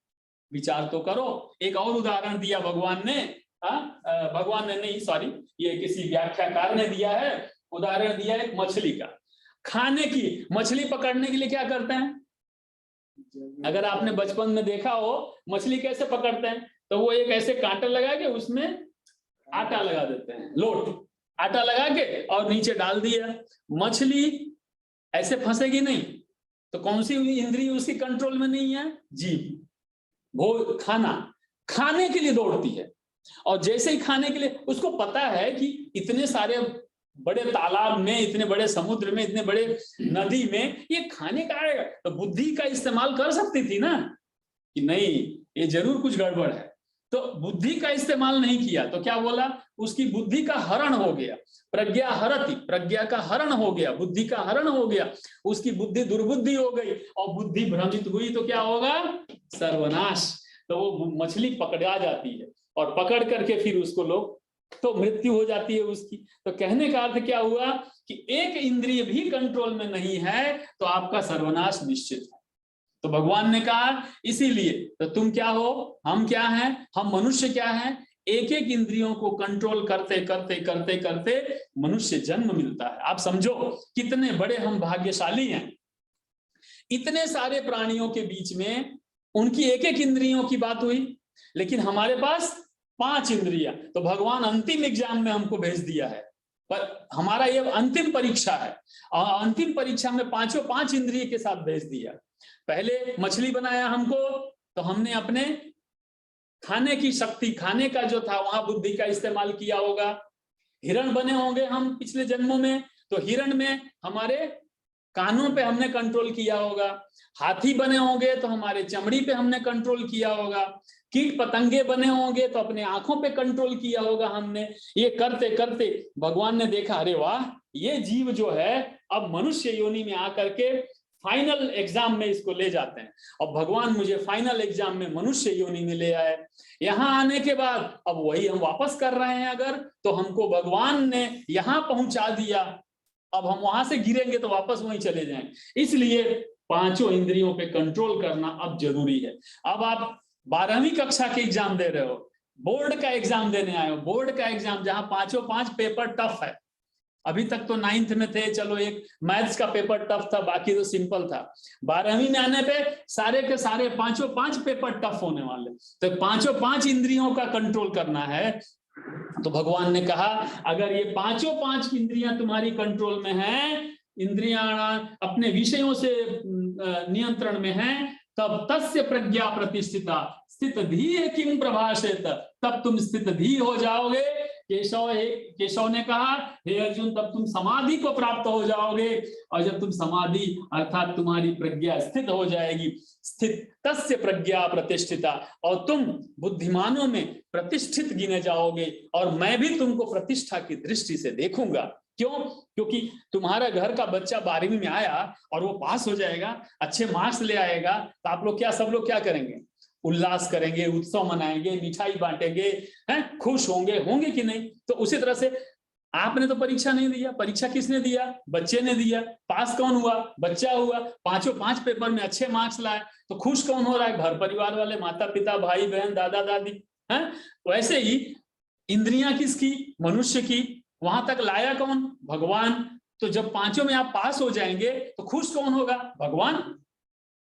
विचार तो करो। एक और उदाहरण दिया भगवान ने, भगवान ने नहीं, सॉरी, ये किसी व्याख्याकार ने दिया है, उदाहरण दिया है मछली का। खाने की, मछली पकड़ने के लिए क्या करते हैं? अगर आपने बचपन में देखा हो मछली कैसे पकड़ते हैं, तो वो एक ऐसे कांटा लगा के उसमें आटा लगा देते हैं, लोट आटा लगा के और नीचे डाल दिया। मछली ऐसे फंसेगी नहीं, तो कौन सी इंद्रिय उसकी कंट्रोल में नहीं है? जीभ। वो खाने के लिए दौड़ती है, और जैसे ही खाने के लिए, उसको पता है कि इतने सारे बड़े तालाब में, इतने बड़े समुद्र में, इतने बड़े नदी में ये खाने का आएगा, तो बुद्धि का इस्तेमाल कर सकती थी ना कि नहीं ये जरूर कुछ गड़बड़ है। तो बुद्धि का इस्तेमाल नहीं किया, तो क्या बोला? उसकी बुद्धि का हरण हो गया। प्रज्ञा हरति, प्रज्ञा का हरण हो गया, बुद्धि का हरण हो गया। उसकी बुद्धि दुर्बुद्धि हो गई और बुद्धि भ्रमित हुई तो क्या होगा? सर्वनाश। तो वो मछली पकड़ा जाती है और पकड़ करके फिर उसको लोग, तो मृत्यु हो जाती है उसकी। तो कहने का अर्थ क्या हुआ कि एक इंद्रिय भी कंट्रोल में नहीं है तो आपका सर्वनाश निश्चित है। तो भगवान ने कहा इसीलिए तो तुम क्या हो, हम क्या हैं, हम मनुष्य क्या हैं, एक एक इंद्रियों को कंट्रोल करते करते करते करते मनुष्य जन्म मिलता है। आप समझो कितने बड़े हम भाग्यशाली हैं। इतने सारे प्राणियों के बीच में उनकी एक एक इंद्रियों की बात हुई, लेकिन हमारे पास 5 इंद्रियां। तो भगवान अंतिम एग्जाम में हमको भेज दिया है, पर हमारा ये अंतिम परीक्षा है, और अंतिम परीक्षा में 5 इंद्रिय के साथ भेज दिया। पहले मछली बनाया हमको, तो हमने अपने खाने की शक्ति, खाने का जो था वहां बुद्धि का इस्तेमाल किया होगा। हिरण बने होंगे हम पिछले जन्मों में, तो हिरण में हमारे कानों पे हमने कंट्रोल किया होगा। हाथी बने होंगे तो हमारे चमड़ी पे हमने कंट्रोल किया होगा। कीट पतंगे बने होंगे तो अपने आंखों पे कंट्रोल किया होगा हमने। ये करते करते भगवान ने देखा, अरे वाह, ये जीव जो है अब मनुष्य योनि में आकर के फाइनल एग्जाम में इसको ले जाते हैं। और भगवान मुझे फाइनल एग्जाम में मनुष्य योनि में ले आए। यहाँ आने के बाद अब वही हम वापस कर रहे हैं अगर, तो हमको भगवान ने यहाँ पहुंचा दिया, अब हम वहां से गिरेंगे तो वापस वहीं चले जाएंगे। इसलिए 5 इंद्रियों पे कंट्रोल करना अब जरूरी है। अब आप 12वीं कक्षा के एग्जाम दे रहे हो, बोर्ड का एग्जाम देने आए हो, बोर्ड का एग्जाम जहां 5 पेपर टफ है। अभी तक तो 9th में थे, चलो एक मैथ्स का पेपर टफ था, बाकी तो सिंपल था। 12वीं में आने पे सारे के सारे 5 पेपर टफ होने वाले। तो 5 इंद्रियों का कंट्रोल करना है, तो भगवान ने कहा अगर ये पांचों पांच इंद्रियां तुम्हारी कंट्रोल में हैं, इंद्रियां अपने विषयों से नियंत्रण में हैं, तब तस्य प्रज्ञा प्रतिष्ठिता स्थित धी किम प्रभाषेत, तब तुम स्थित धी हो जाओगे। केशव ने कहा हे अर्जुन तब तुम समाधि को प्राप्त हो जाओगे, और जब तुम समाधि अर्थात तुम्हारी प्रज्ञा स्थित हो जाएगी, स्थित तस्य प्रज्ञा प्रतिष्ठिता, और तुम बुद्धिमानों में प्रतिष्ठित गिने जाओगे, और मैं भी तुमको प्रतिष्ठा की दृष्टि से देखूंगा। क्यों? क्योंकि तुम्हारा घर का बच्चा 12वीं में आया और वो पास हो जाएगा, अच्छे मार्क्स ले आएगा, तो आप लोग सब लोग क्या करेंगे? उल्लास करेंगे, उत्सव मनाएंगे, मिठाई बांटेंगे, हैं, खुश होंगे कि नहीं? तो उसी तरह से आपने तो परीक्षा नहीं दिया, परीक्षा किसने दिया? बच्चे ने दिया। पास कौन हुआ? बच्चा हुआ। पांचों पांच पेपर में अच्छे मार्क्स लाए, तो खुश कौन हो रहा है? घर परिवार वाले, माता पिता, भाई बहन, दादा दादी, हैं। वैसे ही इंद्रियां किसकी? मनुष्य की। वहां तक लाया कौन? भगवान। तो जब पांचों में आप पास हो जाएंगे तो खुश कौन होगा? भगवान।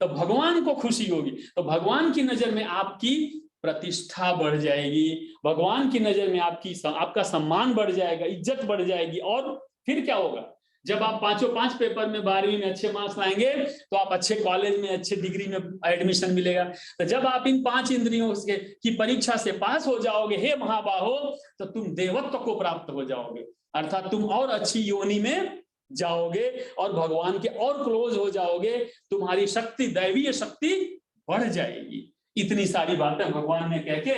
तो भगवान को खुशी होगी, तो भगवान की नजर में आपकी प्रतिष्ठा बढ़ जाएगी, भगवान की नजर में आपका सम्मान बढ़ जाएगा, इज्जत बढ़ जाएगी। और फिर क्या होगा? जब आप पांचों पांच पेपर में 12वीं में अच्छे मार्क्स लाएंगे तो आप अच्छे कॉलेज में, अच्छे डिग्री में एडमिशन मिलेगा। तो जब आप इन पांच इंद्रियों की परीक्षा से पास हो जाओगे हे महाबाहो, तो तुम देवत्व को प्राप्त हो जाओगे, अर्थात तुम और अच्छी योनि में जाओगे और भगवान के और क्लोज हो जाओगे, तुम्हारी शक्ति, दैवीय शक्ति बढ़ जाएगी। इतनी सारी बातें भगवान ने कह के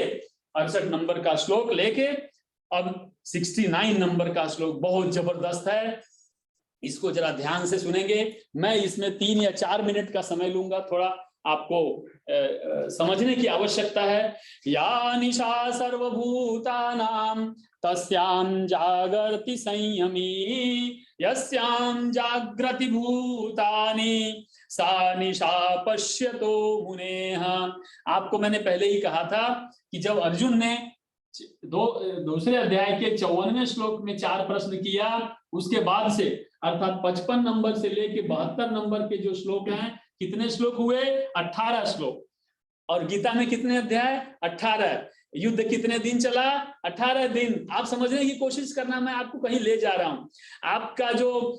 68 नंबर का श्लोक लेके अब 69 नंबर का श्लोक बहुत जबरदस्त है, इसको जरा ध्यान से सुनेंगे। मैं इसमें 3 या 4 मिनट का समय लूंगा, थोड़ा आपको समझने की आवश्यकता है। या निशा सर्वभूतानां तस्यां जागर्ति संयमी, यस्यां जाग्रति भूतानि सा निशा पश्यतो मुनेः। आपको मैंने पहले ही कहा था कि जब अर्जुन ने दूसरे अध्याय के 54वें श्लोक में 4 प्रश्न किया, उसके बाद से अर्थात 55 नंबर से लेके 72 नंबर के जो श्लोक हैं, कितने श्लोक हुए? 18 श्लोक। और गीता में कितने अध्याय? 18। युद्ध कितने दिन चला? 18 दिन। आप समझने की कोशिश करना, मैं आपको कहीं ले जा रहा हूं। आपका जो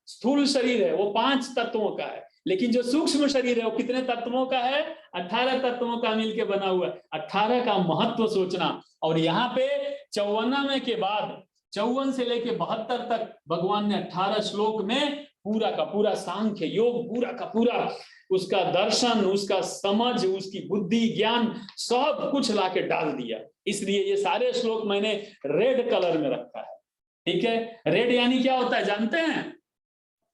स्थूल शरीर है वो 5 तत्वों का है, लेकिन जो सूक्ष्म शरीर है वो कितने तत्वों का है? 18 तत्वों का मिलके बना हुआ है। 18 का महत्व सोचना। और यहाँ पे 54वें के बाद 54 से लेके 72 तक भगवान ने 18 श्लोक में पूरा का पूरा सांख्य योग, पूरा का पूरा उसका दर्शन, उसका समझ, उसकी बुद्धि, ज्ञान सब कुछ लाके डाल दिया। इसलिए ये सारे श्लोक मैंने रेड कलर में रखा है। ठीक है? रेड यानी क्या होता है जानते हैं?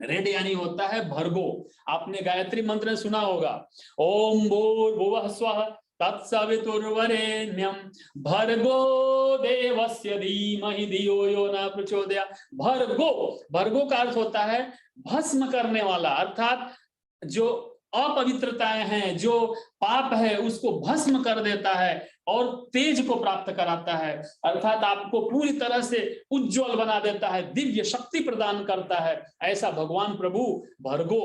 रेड यानी होता है भर्गो। आपने गायत्री मंत्र सुना होगा, ओम भूर्भुवः स्वः तत्सवितुर्वरेण्यं भर्गो देवस्य धीमहि धियो यो न प्रचोदयात्। भर्गो, भर्गो का अर्थ होता है भस्म करने वाला, अर्थात जो अपवित्रताएं हैं, जो पाप है, उसको भस्म कर देता है और तेज को प्राप्त कराता है, अर्थात आपको पूरी तरह से उज्जवल बना देता है, दिव्य शक्ति प्रदान करता है। ऐसा भगवान प्रभु भर्गो,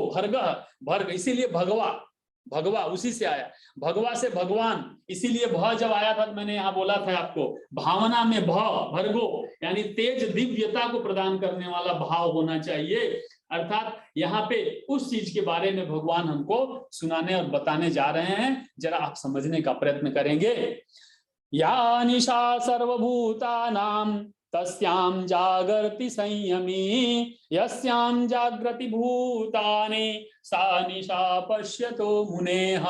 भर्ग, इसीलिए भगवा, भगवा उसी से आया, भगवा से भगवान। इसीलिए भ जब आया था, मैंने यहाँ बोला था आपको, भावना में भर्गो यानी तेज, दिव्यता को प्रदान करने वाला भाव होना चाहिए। अर्थात यहाँ पे उस चीज के बारे में भगवान हमको सुनाने और बताने जा रहे हैं, जरा आप समझने का प्रयत्न करेंगे। या निशा सर्वभूतानां तस्यां जागर्ति संयमी, यस्यां जागृति भूतानि सा निशा पश्यतो मुनेः।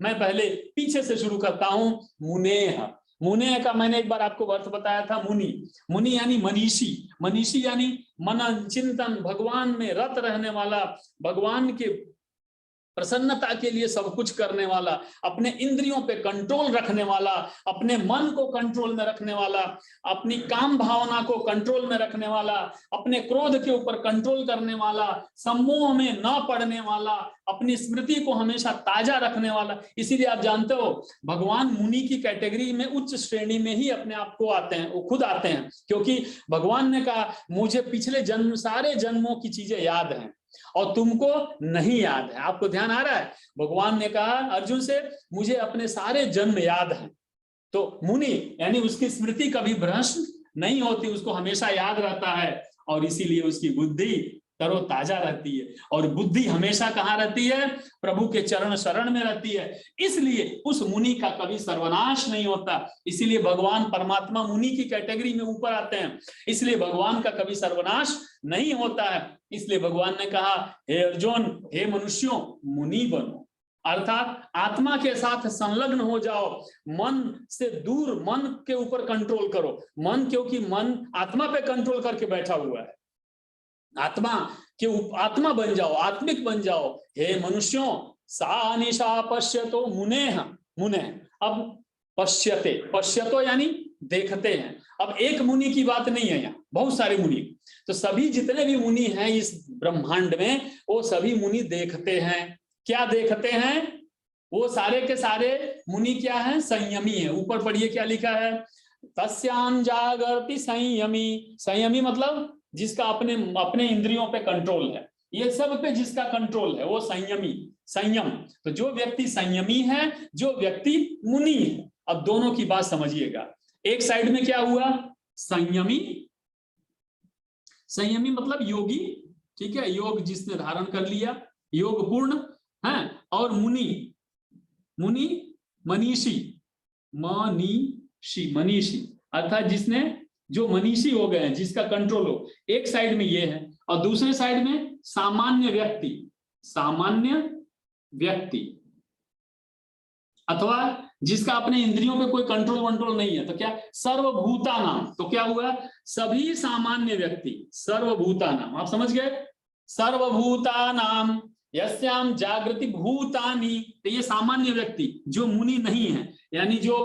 मैं पहले पीछे से शुरू करता हूं। मुनेः, मुनेह का मैंने एक बार आपको अर्थ बताया था, मुनि। मुनि यानी मनीषी, मनीषी यानी मनन चिंतन, भगवान में रत रहने वाला, भगवान के प्रसन्नता के लिए सब कुछ करने वाला, अपने इंद्रियों पे कंट्रोल रखने वाला, अपने मन को कंट्रोल में रखने वाला, अपनी काम भावना को कंट्रोल में रखने वाला, अपने क्रोध के ऊपर कंट्रोल करने वाला, सम्मोह में न पड़ने वाला, अपनी स्मृति को हमेशा ताजा रखने वाला। इसीलिए आप जानते हो भगवान मुनि की कैटेगरी में, उच्च श्रेणी में ही अपने आप को आते हैं, वो खुद आते हैं, क्योंकि भगवान ने कहा मुझे पिछले जन्म, सारे जन्मों की चीजें याद हैं और तुमको नहीं याद है। आपको ध्यान आ रहा है? भगवान ने कहा अर्जुन से, मुझे अपने सारे जन्म याद हैं, तो मुनि यानी उसकी स्मृति कभी भ्रष्ट नहीं होती, उसको हमेशा याद रहता है, और इसीलिए उसकी बुद्धि तरोताजा रहती है। और बुद्धि हमेशा कहाँ रहती है? प्रभु के चरण शरण में रहती है। इसलिए उस मुनि का कभी सर्वनाश नहीं होता। इसीलिए भगवान परमात्मा मुनि की कैटेगरी में ऊपर आते हैं, इसलिए भगवान का कभी सर्वनाश नहीं होता है। इसलिए भगवान ने कहा, हे अर्जुन, हे मनुष्यों, मुनि बनो, अर्थात आत्मा के साथ संलग्न हो जाओ, मन से दूर, मन के ऊपर कंट्रोल करो। मन, क्योंकि मन आत्मा पे कंट्रोल करके बैठा हुआ है, आत्मा के आत्मा बन जाओ, आत्मिक बन जाओ। हे मनुष्यों, सा निशा पश्यतो मुनेह, मुने, अब पश्यते, पश्यतो यानी देखते हैं। अब एक मुनि की बात नहीं है, यहाँ बहुत सारे मुनि, तो सभी जितने भी मुनि हैं इस ब्रह्मांड में, वो सभी मुनि देखते हैं। क्या देखते हैं? वो सारे के सारे मुनि क्या है? संयमी है। ऊपर पढ़िए क्या लिखा है, तस्याम जागर्ति संयमी। संयमी मतलब जिसका अपने अपने इंद्रियों पे कंट्रोल है, ये सब पे जिसका कंट्रोल है वो संयमी, संयम। तो जो व्यक्ति संयमी है, जो व्यक्ति मुनि है। अब दोनों की बात समझिएगा। एक साइड में क्या हुआ? संयमी, संयमी मतलब योगी, ठीक है, योग जिसने धारण कर लिया, योग पूर्ण है। और मुनि, मुनि मनीषी, मनीषी, मनीषी अर्थात जिसने, जो मनीषी हो गए हैं, जिसका कंट्रोल हो। एक साइड में ये है, और दूसरे साइड में सामान्य व्यक्ति, सामान्य व्यक्ति अथवा जिसका अपने इंद्रियों पे कोई कंट्रोल वंट्रोल नहीं है। तो क्या? सर्वभूता नाम। तो क्या हुआ? सभी सामान्य व्यक्ति, सर्वभूता नाम, आप समझ गए? सर्वभूता नाम यस्याम जागृति भूतानि। तो ये सामान्य व्यक्ति जो मुनि नहीं है, यानी जो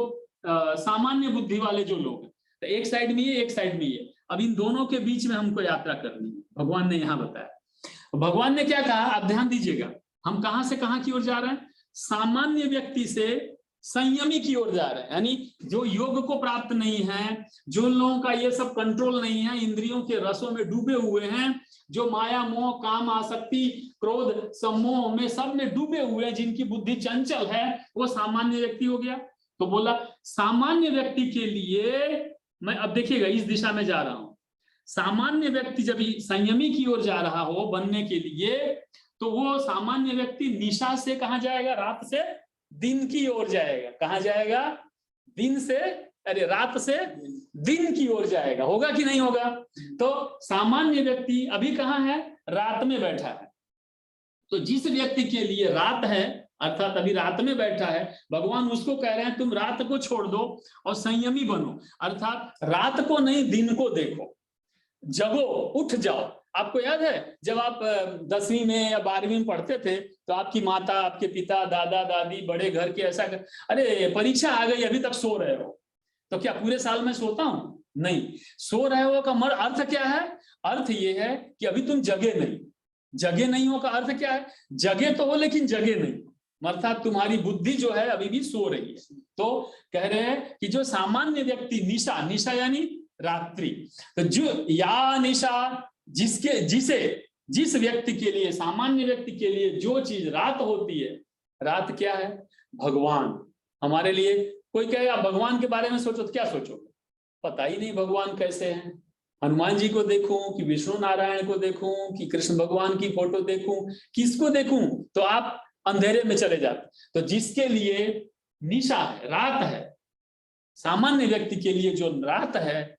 सामान्य बुद्धि वाले जो लोग हैं। तो एक साइड में ये, एक साइड में ये। अब इन दोनों के बीच में हमको यात्रा करनी है, भगवान ने यहाँ बताया। भगवान ने क्या कहा, आप ध्यान दीजिएगा, हम कहां से कहां की ओर जा रहे हैं? सामान्य व्यक्ति से संयमी की ओर जा रहे हैं। यानी जो योग को प्राप्त नहीं है, जो लोगों का ये सब कंट्रोल नहीं है, इंद्रियों के रसों में डूबे हुए हैं, जो माया मोह काम आसक्ति क्रोध सम्मोह में सब में डूबे हुए हैं, जिनकी बुद्धि चंचल है, वो सामान्य व्यक्ति हो गया। तो बोला सामान्य व्यक्ति के लिए, मैं अब देखिएगा इस दिशा में जा रहा हूं। सामान्य व्यक्ति जब संयमी की ओर जा रहा हो बनने के लिए, तो वो सामान्य व्यक्ति निशा से कहां जाएगा? रात से दिन की ओर जाएगा। कहां जाएगा? दिन से, अरे रात से दिन की ओर जाएगा। होगा कि नहीं होगा? तो सामान्य व्यक्ति अभी कहां है? रात में बैठा है। तो जिस व्यक्ति के लिए रात है, अर्थात अभी रात में बैठा है, भगवान उसको कह रहे हैं तुम रात को छोड़ दो और संयमी बनो, अर्थात रात को नहीं दिन को देखो, जगो, उठ जाओ। आपको याद है जब आप 10वीं में या 12वीं में पढ़ते थे, तो आपकी माता, आपके पिता, दादा दादी, बड़े घर के ऐसा अरे परीक्षा आ गई अभी तक सो रहे हो। तो क्या पूरे साल में सोता हूं? नहीं। सो रहे हो का अर्थ क्या है? अर्थ ये है कि अभी तुम जगे नहीं। जगे नहीं हो का अर्थ क्या है? जगे तो हो लेकिन जगे नहीं, अर्थात तुम्हारी बुद्धि जो है अभी भी सो रही है। तो कह रहे हैं कि जो सामान्य व्यक्ति, निशा, निशा यानी रात्रि, तो जो या निशा जिसके, जिसे, जिस व्यक्ति के लिए, सामान्य व्यक्ति के लिए जो चीज रात होती है, रात क्या है? भगवान। हमारे लिए कोई कहेगा भगवान के बारे में सोचो, तो क्या सोचोगे? पता ही नहीं भगवान कैसे हैं। हनुमान जी को देखूं कि विष्णु नारायण को देखूं कि कृष्ण भगवान की फोटो देखूं, किसको देखूं? तो आप अंधेरे में चले जाते। तो जिसके लिए निशा है, रात है, सामान्य व्यक्ति के लिए जो रात है,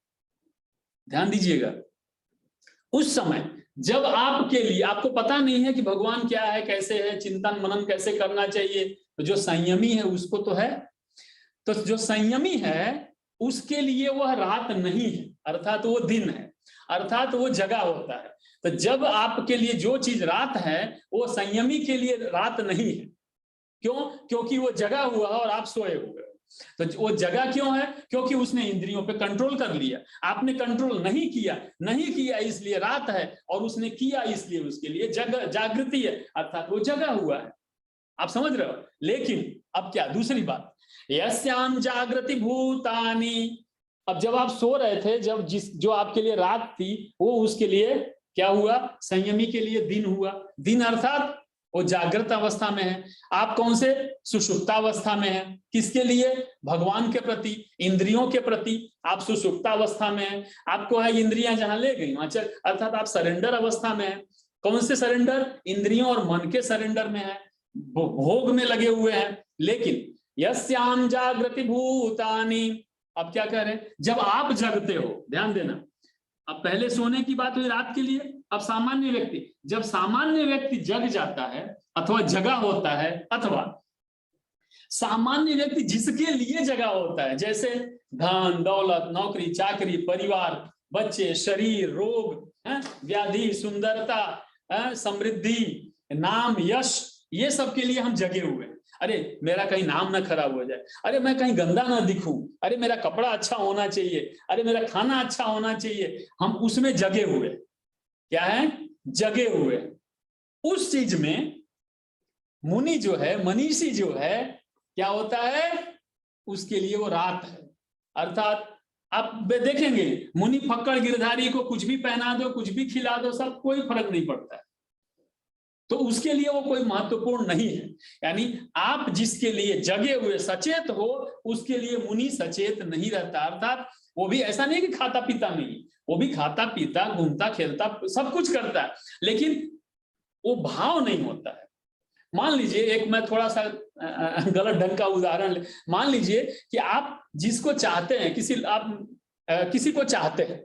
ध्यान दीजिएगा, उस समय जब आपके लिए, आपको पता नहीं है कि भगवान क्या है, कैसे है, चिंतन मनन कैसे करना चाहिए, तो जो संयमी है उसको तो है। तो जो संयमी है उसके लिए वह रात नहीं है, अर्थात वो दिन है, अर्थात वो जगा होता है। तो जब आपके लिए जो चीज रात है, वो संयमी के लिए रात नहीं है। क्यों? क्योंकि वो जगा हुआ है और आप सोए हुए। तो वो जगा क्यों है? क्योंकि उसने इंद्रियों पे कंट्रोल कर लिया। आपने कंट्रोल नहीं किया, नहीं किया इसलिए रात है, और उसने किया इसलिए उसके लिए जागृति है, अर्थात वो जगा हुआ है। आप समझ रहे हो? लेकिन अब क्या दूसरी बात, यस्याम जागृति भूतानि। अब जब आप सो रहे थे, जब जो आपके लिए रात थी, वो उसके लिए क्या हुआ? संयमी के लिए दिन हुआ। दिन अर्थात वो जागृत अवस्था में है। आप कौन से? सुषुप्तावस्था में है। किसके लिए? भगवान के प्रति, इंद्रियों के प्रति आप सुषुप्तावस्था में है। आपको है इंद्रियां जहां ले गई वहां चल, अर्थात आप सरेंडर अवस्था में है। कौन से सरेंडर? इंद्रियों और मन के सरेंडर में है, भोग में लगे हुए हैं। लेकिन यस्याम जागृति भूतानि, अब क्या कह रहे हैं? जब आप जगते हो, ध्यान देना, अब पहले सोने की बात हुई रात के लिए, अब सामान्य व्यक्ति, जब सामान्य व्यक्ति जग जाता है अथवा जगा होता है, अथवा सामान्य व्यक्ति जिसके लिए जगा होता है, जैसे धन दौलत, नौकरी चाकरी, परिवार, बच्चे, शरीर, रोग, व्याधि, सुंदरता, समृद्धि, नाम, यश, ये सब के लिए हम जगे हुए हैं। अरे मेरा कहीं नाम ना खराब हो जाए, अरे मैं कहीं गंदा ना दिखूं, अरे मेरा कपड़ा अच्छा होना चाहिए, अरे मेरा खाना अच्छा होना चाहिए, हम उसमें जगे हुए। क्या है? जगे हुए। उस चीज में मुनि जो है, मनीषी जो है, क्या होता है? उसके लिए वो रात है। अर्थात आप देखेंगे मुनि फक्कड़ गिरधारी को कुछ भी पहना दो, कुछ भी खिला दो, सब कोई फर्क नहीं पड़ता है, तो उसके लिए वो कोई महत्वपूर्ण नहीं है। यानी आप जिसके लिए जगे हुए सचेत हो, उसके लिए मुनि सचेत नहीं रहता। अर्थात वो भी ऐसा नहीं कि खाता पीता नहीं, वो भी खाता पीता, घूमता खेलता, सब कुछ करता है, लेकिन वो भाव नहीं होता है। मान लीजिए एक मैं थोड़ा सा गलत ढंग का उदाहरण ले, मान लीजिए कि आप जिसको चाहते हैं, किसी को चाहते हैं,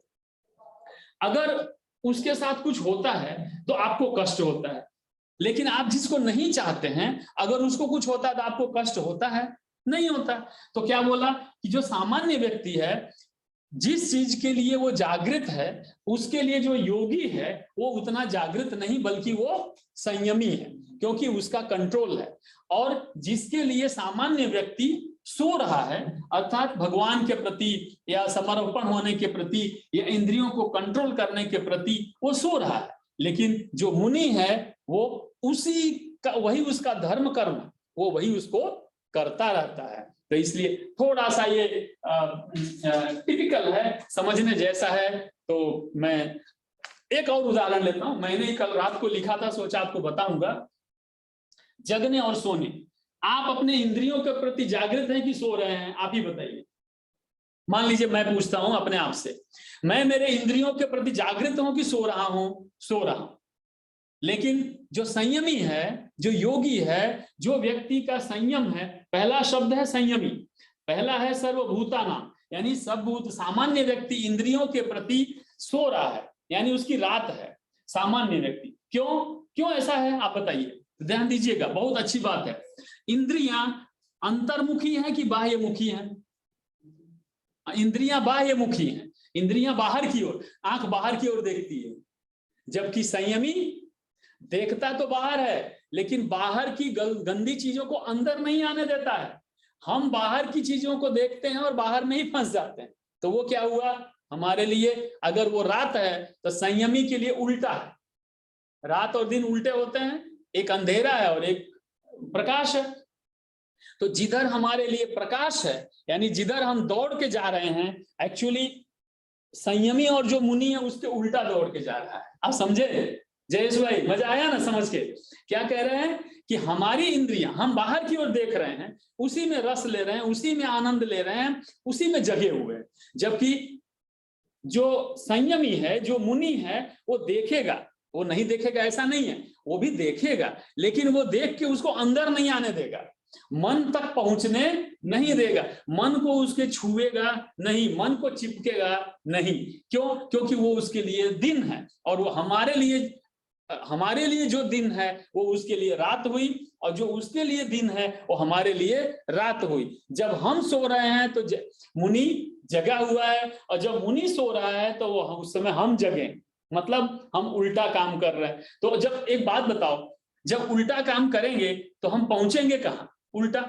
अगर उसके साथ कुछ होता है तो आपको कष्ट होता है, लेकिन आप जिसको नहीं चाहते हैं, अगर उसको कुछ होता है तो आपको कष्ट होता है? नहीं होता। तो क्या बोला कि जो सामान्य व्यक्ति है, जिस चीज के लिए वो जागृत है, उसके लिए जो योगी है वो उतना जागृत नहीं, बल्कि वो संयमी है, क्योंकि उसका कंट्रोल है। और जिसके लिए सामान्य व्यक्ति सो रहा है, अर्थात भगवान के प्रति या समर्पण होने के प्रति या इंद्रियों को कंट्रोल करने के प्रति वो सो रहा है, लेकिन जो मुनि है वो उसी का, वही उसका धर्म कर्म, वो वही उसको करता रहता है। तो इसलिए थोड़ा सा ये टिपिकल है, समझने जैसा है। तो मैं एक और उदाहरण लेता हूं, मैंने कल रात को लिखा था, सोचा आपको बताऊंगा। जगने और सोने, आप अपने इंद्रियों के प्रति जागृत हैं कि सो रहे हैं? आप ही बताइए। मान लीजिए मैं पूछता हूं अपने आप से, मैं मेरे इंद्रियों के प्रति जागृत हूं कि सो रहा हूं? सो रहा हूं। लेकिन जो संयमी है, जो योगी है, जो व्यक्ति का संयम है, पहला शब्द है संयमी, पहला है सर्वभूतानां, यानी सब भूत, सामान्य व्यक्ति इंद्रियों के प्रति सो रहा है, यानी उसकी रात है सामान्य व्यक्ति। क्यों ऐसा है आप बताइए, ध्यान दीजिएगा, बहुत अच्छी बात है। इंद्रियां अंतर्मुखी है कि बाह्यमुखी है? इंद्रियां बाह्यमुखी हैं, इंद्रियां बाहर की ओर, आंख बाहर की ओर देखती है, जबकि संयमी देखता तो बाहर है, लेकिन बाहर की गंदी चीजों को अंदर नहीं आने देता है। हम बाहर की चीजों को देखते हैं और बाहर में ही फंस जाते हैं। तो वो क्या हुआ हमारे लिए? अगर वो रात है तो संयमी के लिए उल्टा है, रात और दिन उल्टे होते हैं, एक अंधेरा है और एक प्रकाश है। तो जिधर हमारे लिए प्रकाश है, यानी जिधर हम दौड़ के जा रहे हैं, एक्चुअली संयमी और जो मुनि है उसके उल्टा दौड़ के जा रहा है। आप समझे जयेश भाई? मजा आया ना समझ के? क्या कह रहे हैं कि हमारी इंद्रियां, हम बाहर की ओर देख रहे हैं, उसी में रस ले रहे हैं, उसी में आनंद ले रहे हैं, उसी में जगे हुए हैं। जबकि जो संयमी है, जो मुनि है, वो देखेगा, वो नहीं देखेगा ऐसा नहीं है, वो भी देखेगा, लेकिन वो देख के उसको अंदर नहीं आने देगा, मन तक पहुंचने नहीं देगा, मन को उसके छुएगा नहीं, मन को चिपकेगा नहीं। क्यों? क्योंकि वो उसके लिए दिन है, और वो हमारे लिए जो दिन है वो उसके लिए रात हुई, और जो उसके लिए दिन है वो हमारे लिए रात हुई। जब हम सो रहे हैं तो मुनि जगा हुआ है, और जब मुनि सो रहा है तो वो उस समय हम जगे, मतलब हम उल्टा काम कर रहे हैं। तो जब एक बात बताओ, जब उल्टा काम करेंगे तो हम पहुंचेंगे कहाँ? उल्टा।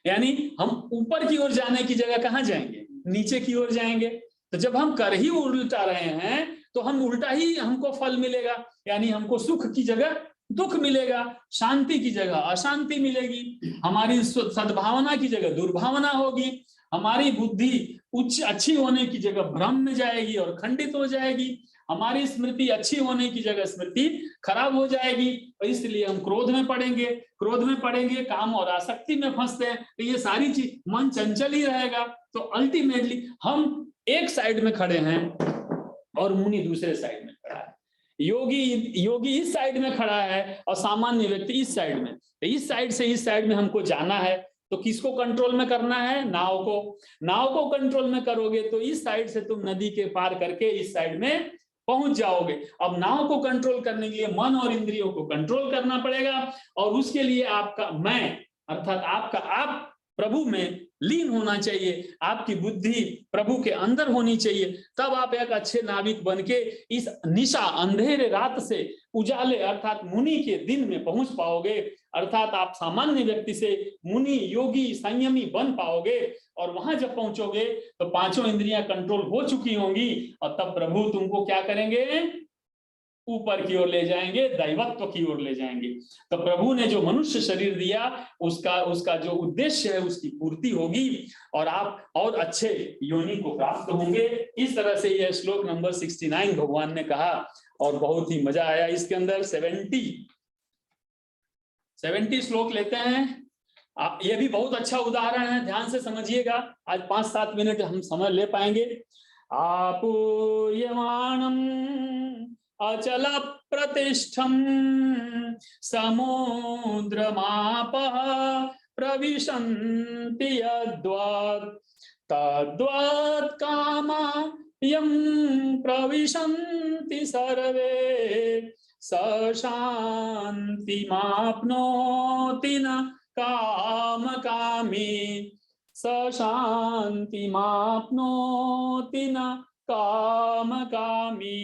यानी हम ऊपर की ओर जाने की जगह कहाँ जाएंगे? नीचे की ओर जाएंगे। तो जब हम कर ही उल्टा रहे हैं तो हम उल्टा ही हमको फल मिलेगा, यानी हमको सुख की जगह दुख मिलेगा, शांति की जगह अशांति मिलेगी, हमारी सद्भावना की जगह दुर्भावना होगी, हमारी बुद्धि अच्छी होने की जगह भ्रम में जाएगी और खंडित हो जाएगी, हमारी स्मृति अच्छी होने की जगह स्मृति खराब हो जाएगी, और इसलिए हम क्रोध में पड़ेंगे, काम और आसक्ति में फंसते हैं, तो ये सारी चीज, मन चंचल ही रहेगा। तो अल्टीमेटली हम एक साइड में खड़े हैं और मुनि दूसरे साइड में खड़ा है, योगी इस साइड में खड़ा है और सामान्य व्यक्ति इस साइड में। तो इस साइड से इस साइड में हमको जाना है, तो किसको कंट्रोल में करना है? नाव को कंट्रोल में करोगे तो इस साइड से तुम नदी के पार करके इस साइड में पहुंच जाओगे। अब नाव को कंट्रोल करने के लिए मन और इंद्रियों को कंट्रोल करना पड़ेगा, और उसके लिए आपका मैं अर्थात आपका आप प्रभु में लीन होना चाहिए, आपकी बुद्धि प्रभु के अंदर होनी चाहिए, तब आप एक अच्छे नाविक बनके इस निशा अंधेरे रात से उजाले अर्थात मुनि के दिन में पहुंच पाओगे। अर्थात आप सामान्य व्यक्ति से मुनि, योगी, संयमी बन पाओगे, और वहां जब पहुंचोगे तो पांचों इंद्रियां कंट्रोल हो चुकी होंगी, और तब प्रभु तुमको क्या करेंगे? ऊपर की ओर ले जाएंगे, दैवत्व की ओर ले जाएंगे। तो प्रभु ने जो मनुष्य शरीर दिया उसका जो उद्देश्य है उसकी पूर्ति होगी, और आप और अच्छे योनि को प्राप्त होंगे। इस तरह से यह श्लोक नंबर 69 भगवान ने कहा, और बहुत ही मजा आया इसके अंदर। 70 श्लोक लेते हैं। ये भी बहुत अच्छा उदाहरण है, ध्यान से समझिएगा। आज 5-7 मिनट हम समय ले पाएंगे। आपूर्यमाणं अचल प्रतिष्ठम समुद्रमापः प्रविशन्ति यद्वत् तद्वत् कामा यं प्रविशन्ति सर्वे स शान्तिमाप्नोति न कामकामी स शान्तिमाप्नोति न कामकामी।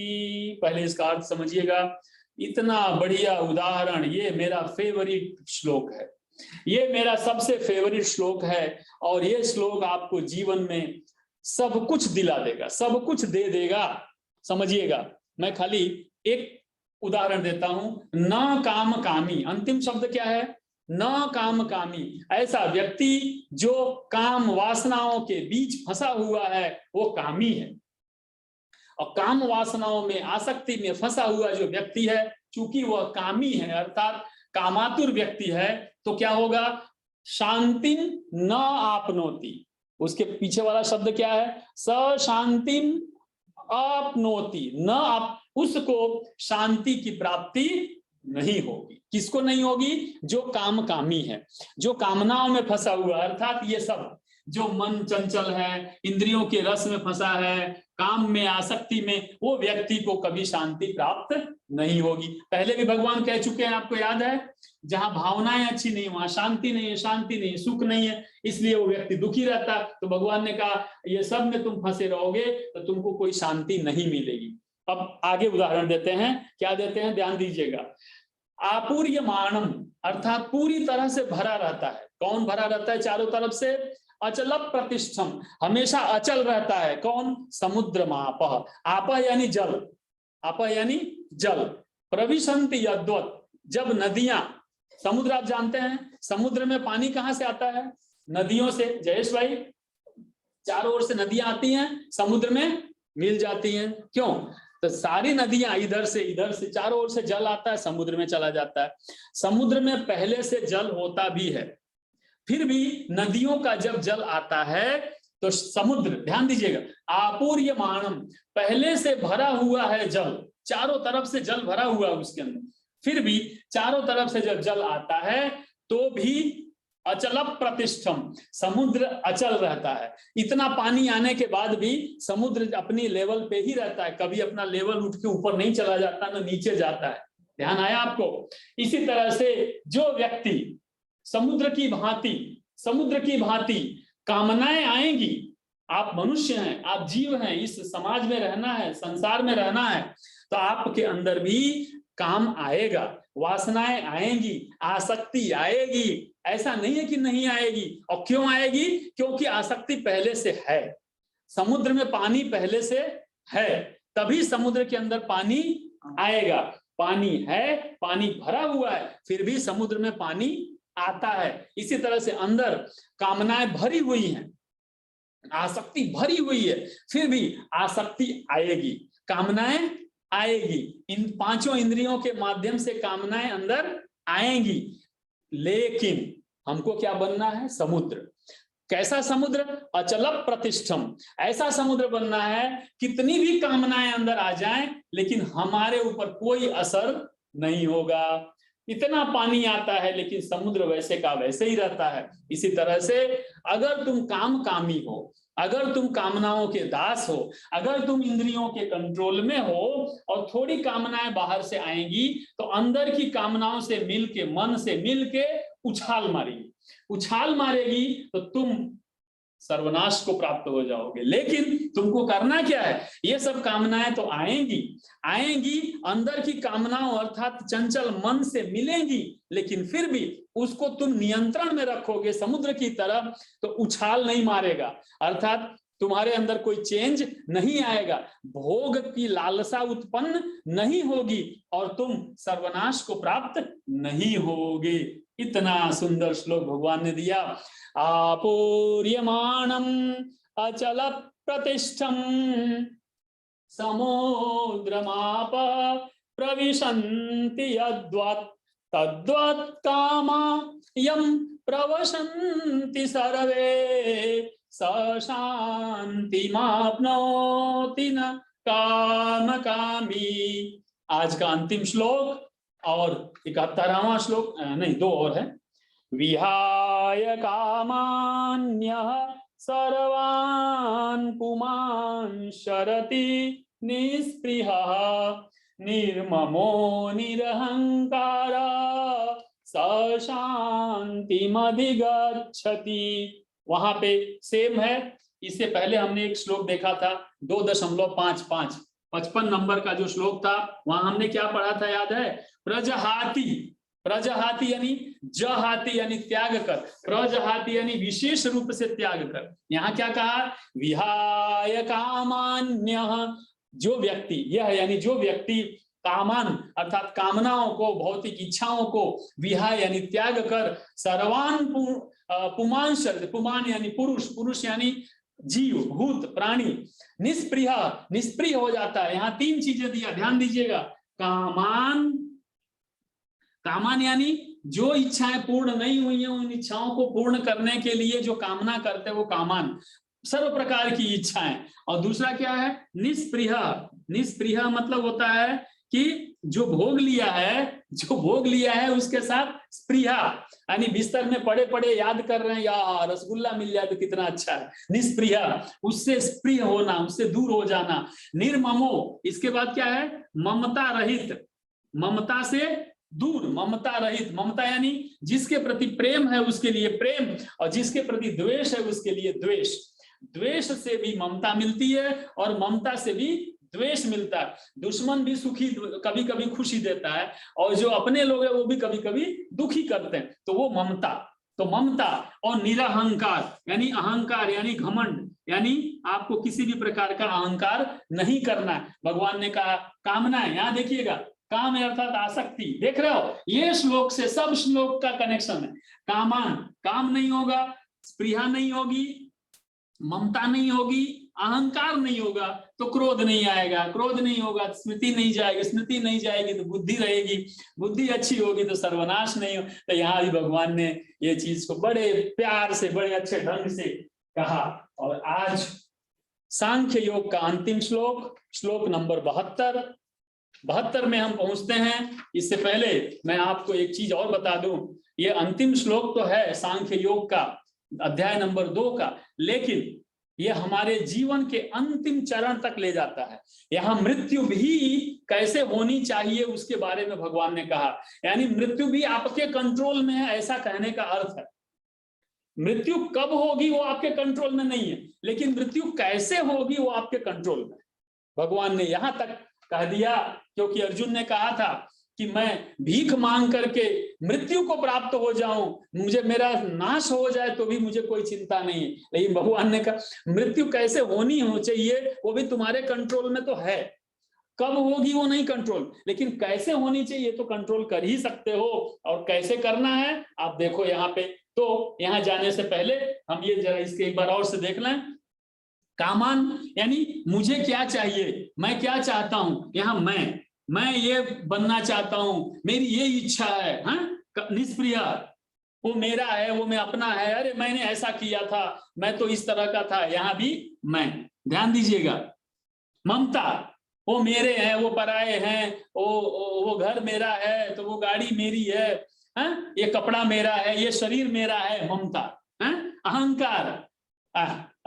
पहले इसका अर्थ समझिएगा। इतना बढ़िया उदाहरण, ये मेरा फेवरेट श्लोक है, ये मेरा सबसे फेवरेट श्लोक है, और ये श्लोक आपको जीवन में सब कुछ दिला देगा, सब कुछ दे देगा। समझिएगा, मैं खाली एक उदाहरण देता हूं। न काम कामी, अंतिम शब्द क्या है? न काम कामी। ऐसा व्यक्ति जो काम वासनाओं के बीच फंसा हुआ है वो कामी है, और काम वासनाओं में आसक्ति में फंसा हुआ जो व्यक्ति है, चूंकि वह कामी है अर्थात कामातुर व्यक्ति है, तो क्या होगा? शांतिं न आपनोति। उसके पीछे वाला शब्द क्या है? स शांतिं आपनोति। न आप, उसको शांति की प्राप्ति नहीं होगी। किसको नहीं होगी? जो काम कामी है, जो कामनाओं में फंसा हुआ, अर्थात ये सब जो मन चंचल है, इंद्रियों के रस में फंसा है, काम में, आसक्ति में, वो व्यक्ति को कभी शांति प्राप्त नहीं होगी। पहले भी भगवान कह चुके हैं, आपको याद है, जहां भावनाएं अच्छी नहीं वहां शांति नहीं है, शांति नहीं, सुख नहीं है, इसलिए वो व्यक्ति दुखी रहता है। तो भगवान ने कहा ये सब में तुम फंसे रहोगे तो तुमको कोई शांति नहीं मिलेगी। अब आगे उदाहरण देते हैं, क्या देते हैं, ध्यान दीजिएगा। आपूर्यमाणम अर्थात पूरी तरह से भरा रहता है। कौन भरा रहता है? चारों तरफ से। अचल प्रतिष्ठम, हमेशा अचल रहता है। कौन? समुद्रमापः, आपः यानी जल, आपः यानी जल। प्रविशन्ति यद्वत्, जब नदियां, समुद्र आप जानते हैं, समुद्र में पानी कहां से आता है? नदियों से। जयेश भाई, चारों ओर से नदियां आती हैं, समुद्र में मिल जाती हैं। क्यों? तो सारी नदियां इधर से चारों ओर से जल आता है, समुद्र में चला जाता है। समुद्र में पहले से जल होता भी है, फिर भी नदियों का जब जल आता है तो समुद्र, ध्यान दीजिएगा, आपूर्यमाणम, पहले से भरा हुआ है जल, चारों तरफ से जल भरा हुआ है उसके अंदर, फिर भी चारों तरफ से जब जल आता है तो भी अचल प्रतिष्ठम, समुद्र अचल रहता है। इतना पानी आने के बाद भी समुद्र अपनी लेवल पे ही रहता है, कभी अपना लेवल उठ के ऊपर नहीं चला जाता, ना नीचे जाता है। ध्यान आया आपको? इसी तरह से जो व्यक्ति समुद्र की भांति कामनाएं आएंगी, आप मनुष्य हैं, आप जीव हैं, इस समाज में रहना है, संसार में रहना है, तो आपके अंदर भी काम आएगा, वासनाएं आएंगी, आसक्ति आएगी। ऐसा नहीं है कि नहीं आएगी। और क्यों आएगी? क्योंकि आसक्ति पहले से है, समुद्र में पानी पहले से है, तभी समुद्र के अंदर पानी आएगा। पानी है, पानी भरा हुआ है, फिर भी समुद्र में पानी आता है। इसी तरह से अंदर कामनाएं भरी हुई हैं, आसक्ति भरी हुई है, फिर भी आसक्ति आएगी, कामनाएं आएगी, इन पांचों इंद्रियों के माध्यम से कामनाएं अंदर आएंगी। लेकिन हमको क्या बनना है? समुद्र। कैसा समुद्र? अचल प्रतिष्ठम। ऐसा समुद्र बनना है कितनी भी कामनाएं अंदर आ जाएं लेकिन हमारे ऊपर कोई असर नहीं होगा। इतना पानी आता है लेकिन समुद्र वैसे का वैसे ही रहता है। इसी तरह से अगर तुम काम कामी हो, अगर तुम कामनाओं के दास हो, अगर तुम इंद्रियों के कंट्रोल में हो और थोड़ी कामनाएं बाहर से आएंगी तो अंदर की कामनाओं से मिलके, मन से मिलके उछाल मारेगी। उछाल मारेगी तो तुम सर्वनाश को प्राप्त हो जाओगे। लेकिन तुमको करना क्या है? ये सब कामनाएं तो आएंगी, आएंगी, अंदर की कामनाओं अर्थात चंचल मन से मिलेंगी, लेकिन फिर भी उसको तुम नियंत्रण में रखोगे समुद्र की तरह, तो उछाल नहीं मारेगा, अर्थात तुम्हारे अंदर कोई चेंज नहीं आएगा, भोग की लालसा उत्पन्न नहीं होगी और तुम सर्वनाश को प्राप्त नहीं होगे। इतना सुंदर श्लोक भगवान ने दिया। आपूर्यमाणम अचल प्रतिष्ठम समुद्रमाप प्रविशन्ति यद्वत् तद्वत् कामा यम प्रवशन्ति सर्वे स शान्तिमाप्नोति न काम कामी। आज का अंतिम श्लोक और 71वां श्लोक, नहीं 2 और है। विहाय कामान्यः सर्वान् पुमान् शरति निस्पृहः निर्ममो निरहंकारः स शान्तिमधिगच्छति। वहां पे सेम है। इससे पहले हमने एक श्लोक देखा था 2.55, 55 नंबर का जो श्लोक था, वहां हमने क्या पढ़ा था याद है? प्रजहाति, प्रजहाति यानी जहाति यानी त्याग कर, प्रजहाति यानी विशेष रूप से त्याग कर। यहाँ क्या कहा? विहाय कामान्यः, जो व्यक्ति, यह यानी जो व्यक्ति कामान अर्थात कामनाओं को, भौतिक इच्छाओं को, विहाय यानी त्याग कर, सर्वान पुमान शब्द, पुमान यानी पुरुष, पुरुष यानी जीव, भूत, प्राणी, निष्प्रिय, निष्प्रिय हो जाता है। यहाँ 3 चीजें दिया, ध्यान दीजिएगा। कामान, कामान यानी जो इच्छाएं पूर्ण नहीं हुई हैं उन इच्छाओं को पूर्ण करने के लिए जो कामना करते हैं वो कामान, सर्व प्रकार की इच्छाएं। और दूसरा क्या है? निष्प्रिय। निष्प्रिय मतलब होता है कि जो भोग लिया है, जो भोग लिया है उसके साथ स्प्रिया, यानी बिस्तर में पड़े पड़े याद कर रहे हैं यार रसगुल्ला मिल जाए तो कितना अच्छा है। निष्प्रिय, उससे स्प्रिय होना, उससे दूर हो जाना। निर्ममो, इसके बाद क्या है? ममता रहित, ममता से दूर, ममता रहित। ममता यानी जिसके प्रति प्रेम है उसके लिए प्रेम, और जिसके प्रति द्वेष है उसके लिए द्वेष। द्वेष से भी ममता मिलती है और ममता से भी द्वेष मिलता है। दुश्मन भी सुखी, कभी कभी खुशी देता है, और जो अपने लोग हैं वो भी कभी कभी दुखी करते हैं, तो वो ममता। तो ममता और निरहंकार यानी अहंकार यानी घमंड, यानी आपको किसी भी प्रकार का अहंकार नहीं करना है। भगवान ने कहा कामना है, यहाँ देखिएगा, काम है अर्थात आसक्ति। देख रहे हो, ये श्लोक से सब श्लोक का कनेक्शन है। कामान, काम नहीं होगा, स्पृहा नहीं होगी, ममता नहीं होगी, अहंकार नहीं होगा तो क्रोध नहीं आएगा, क्रोध नहीं होगा तो स्मृति नहीं जाएगी, स्मृति नहीं जाएगी तो बुद्धि रहेगी, बुद्धि अच्छी होगी तो सर्वनाश नहीं हो। तो यहाँ भी भगवान ने ये चीज को बड़े प्यार से, बड़े अच्छे ढंग से कहा। और आज सांख्य योग का अंतिम श्लोक, श्लोक नंबर 72 में हम पहुंचते हैं। इससे पहले मैं आपको एक चीज और बता दूं, ये अंतिम श्लोक तो है सांख्य योग का, अध्याय नंबर 2 का, लेकिन ये हमारे जीवन के अंतिम चरण तक ले जाता है। यहाँ मृत्यु भी कैसे होनी चाहिए उसके बारे में भगवान ने कहा, यानी मृत्यु भी आपके कंट्रोल में है, ऐसा कहने का अर्थ है। मृत्यु कब होगी वो आपके कंट्रोल में नहीं है, लेकिन मृत्यु कैसे होगी वो आपके कंट्रोल में। भगवान ने यहां तक कह दिया, क्योंकि अर्जुन ने कहा था कि मैं भीख मांग करके मृत्यु को प्राप्त हो जाऊं, मुझे मेरा नाश हो जाए तो भी मुझे कोई चिंता नहीं है। लेकिन भगवान ने कहा मृत्यु कैसे होनी हो चाहिए वो भी तुम्हारे कंट्रोल में तो है, कब होगी वो नहीं कंट्रोल, लेकिन कैसे होनी चाहिए तो कंट्रोल कर ही सकते हो। और कैसे करना है आप देखो यहाँ पे। तो यहाँ जाने से पहले हम ये जरा इसके एक बार और से देख लें। कामान यानी मुझे क्या चाहिए, मैं क्या चाहता हूं। यहाँ मैं ये बनना चाहता हूं, मेरी ये इच्छा है। हाँ, निष्प्रिय, वो मेरा है, वो मैं अपना है, अरे मैंने ऐसा किया था, मैं तो इस तरह का था। यहाँ भी मैं, ध्यान दीजिएगा। ममता, वो मेरे हैं, वो पराये हैं, वो घर मेरा है तो वो गाड़ी मेरी है, हाँ? ये कपड़ा मेरा है, ये शरीर मेरा है, ममता। हाँ? अहंकार,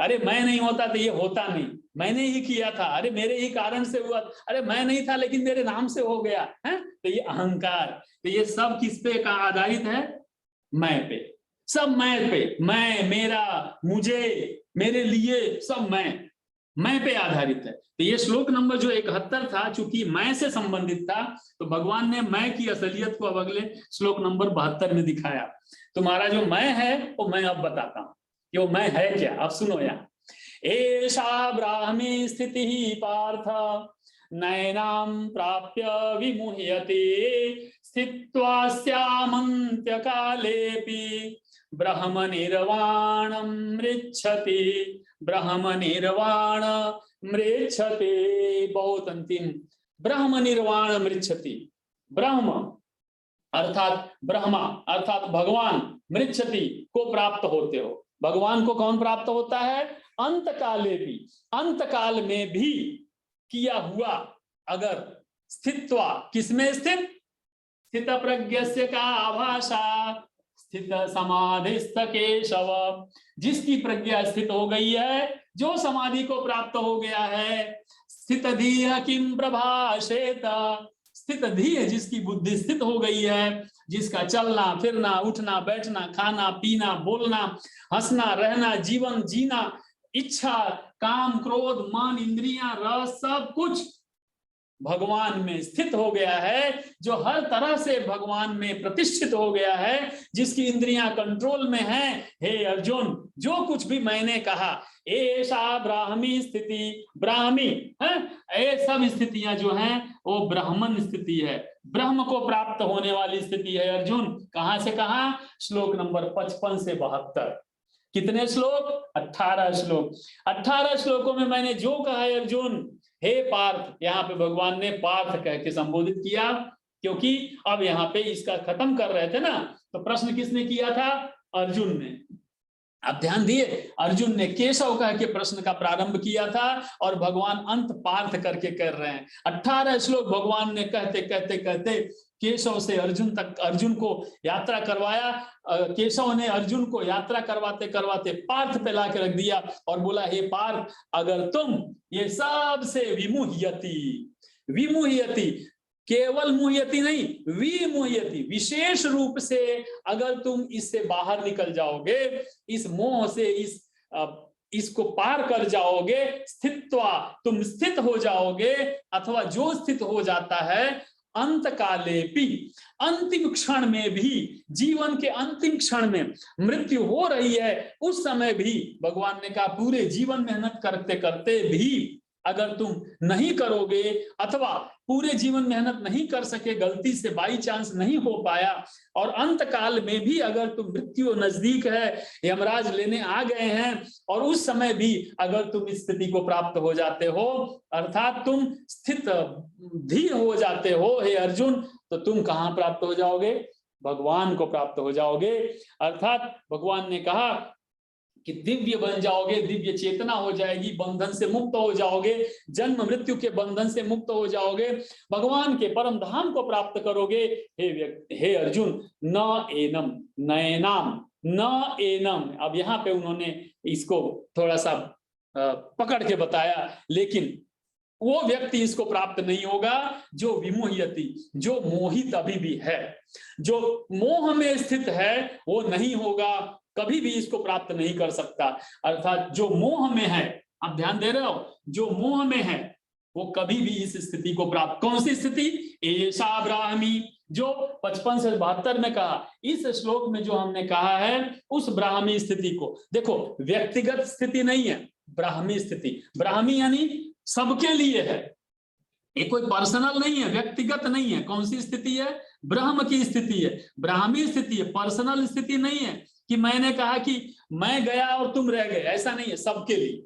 अरे मैं नहीं होता तो ये होता नहीं, मैंने ही किया था, अरे मेरे ही कारण से हुआ, अरे मैं नहीं था लेकिन मेरे नाम से हो गया है, तो ये अहंकार। तो ये सब किस पे का आधारित है, मैं पे, सब मैं पे, मैं, मेरा, मुझे, मेरे लिए, सब मैं पे आधारित है। तो ये श्लोक नंबर जो 71 था, चूंकि मैं से संबंधित था, तो भगवान ने मैं की असलियत को अब अगले श्लोक नंबर 72 में दिखाया। तुम्हारा जो मैं है वो मैं अब बताता हूं कि वो मैं है क्या। अब सुनो, यहाँ एषा ब्राह्मी स्थिति पार्थ नैनाम प्राप्य विमुह्यते स्थित्वा स्यामन्त्य कालेपि ब्रह्म निर्वाणं मृच्छति, ब्रह्म निर्वाण मृच्छते। बहुत अंतिम, ब्रह्म निर्वाण मृच्छति, ब्रह्म अर्थात ब्रह्मा अर्थात भगवान, मृच्छति को प्राप्त होते हो। भगवान को कौन प्राप्त होता है, अंत काले भी, अंत काल में भी किया हुआ अगर स्थित्वा, किसमें स्थित, स्थित प्रज्ञस्य का आभाषा स्थित समाधिस्थ केशव, जिसकी प्रज्ञा स्थित हो गई है, जो समाधि को प्राप्त हो गया है, स्थित धीय किम प्रभाषेत, स्थित धीय जिसकी बुद्धि स्थित हो गई है, जिसका चलना फिरना उठना बैठना खाना पीना बोलना हंसना रहना जीवन जीना इच्छा काम क्रोध मान इंद्रियां रस सब कुछ भगवान में स्थित हो गया है, जो हर तरह से भगवान में प्रतिष्ठित हो गया है, जिसकी इंद्रियां कंट्रोल में हैं। हे अर्जुन, जो कुछ भी मैंने कहा, ऐसा ब्राह्मी स्थिति, ब्राह्मी है, ये सब स्थितियां जो हैं वो ब्राह्मण स्थिति है, ब्रह्म को प्राप्त होने वाली स्थिति है। अर्जुन, कहां से कहां, श्लोक नंबर 55 से 72। कितने श्लोक, 18 श्लोक। 18 श्लोकों में मैंने जो कहा है अर्जुन, हे पार्थ, यहाँ पे भगवान ने पार्थ कह के संबोधित किया, क्योंकि अब यहाँ पे इसका खत्म कर रहे थे ना, तो प्रश्न किसने किया था, अर्जुन ने। अब ध्यान दिए, अर्जुन ने केशव कह के प्रश्न का प्रारंभ किया था और भगवान अंत पार्थ करके कर रहे हैं। 18 श्लोक भगवान ने कहते कहते कहते केशव से अर्जुन तक, अर्जुन को यात्रा करवाया। केशव ने अर्जुन को यात्रा करवाते करवाते पार्थ पे ला के रख दिया और बोला, हे पार्थ, अगर तुम ये सब से विमुह्यति, विमुह्यति केवल मुह्यति नहीं, विमुह्यति विशेष रूप से अगर तुम इससे बाहर निकल जाओगे, इस मोह से इसको पार कर जाओगे, स्थित्वा तुम स्थित हो जाओगे, अथवा जो स्थित हो जाता है अंत काले भी, अंतिम क्षण में भी, जीवन के अंतिम क्षण में मृत्यु हो रही है उस समय भी, भगवान ने कहा पूरे जीवन मेहनत करते करते भी अगर तुम नहीं करोगे, अथवा पूरे जीवन मेहनत नहीं कर सके, गलती से बाई चांस नहीं हो पाया, और अंत काल में भी अगर तुम मृत्यु नजदीक है, यमराज लेने आ गए हैं, और उस समय भी अगर तुम इस स्थिति को प्राप्त हो जाते हो, अर्थात तुम स्थित धीर हो जाते हो, हे अर्जुन, तो तुम कहाँ प्राप्त हो जाओगे, भगवान को प्राप्त हो जाओगे। अर्थात भगवान ने कहा कि दिव्य बन जाओगे, दिव्य चेतना हो जाएगी, बंधन से मुक्त हो जाओगे, जन्म मृत्यु के बंधन से मुक्त हो जाओगे, भगवान के परम धाम को प्राप्त करोगे। हे अर्जुन, न एनम नयनाम, न एनम, अब यहाँ पे उन्होंने इसको थोड़ा सा पकड़ के बताया, लेकिन वो व्यक्ति इसको प्राप्त नहीं होगा जो विमुह्यति, जो मोहित अभी भी है, जो मोह में स्थित है, वो नहीं होगा, कभी भी इसको प्राप्त नहीं कर सकता। अर्थात जो मोह में है, आप ध्यान दे रहे हो, जो मोह में है वो कभी भी इस स्थिति को प्राप्त, कौन सी स्थिति, ऐसा ब्राह्मी, जो 55 से 72 में कहा, इस श्लोक में जो हमने कहा है उस ब्राह्मी स्थिति को देखो, व्यक्तिगत स्थिति नहीं है, ब्राह्मी स्थिति, ब्राह्मी यानी सबके लिए है, ये कोई पर्सनल नहीं है, व्यक्तिगत नहीं है। कौन सी स्थिति है, ब्रह्म की स्थिति है, ब्राह्मी स्थिति है, पर्सनल स्थिति नहीं है कि मैंने कहा कि मैं गया और तुम रह गए, ऐसा नहीं है, सबके लिए।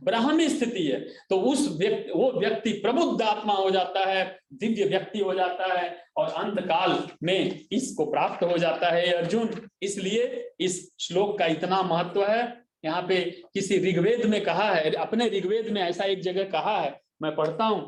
ब्राह्मी स्थिति है, तो वो व्यक्ति प्रबुद्ध आत्मा हो जाता है, दिव्य व्यक्ति हो जाता है और अंत काल में इसको प्राप्त हो जाता है अर्जुन। इसलिए इस श्लोक का इतना महत्व है। यहाँ पे किसी ऋग्वेद में कहा है, अपने ऋग्वेद में ऐसा एक जगह कहा है, मैं पढ़ता हूं,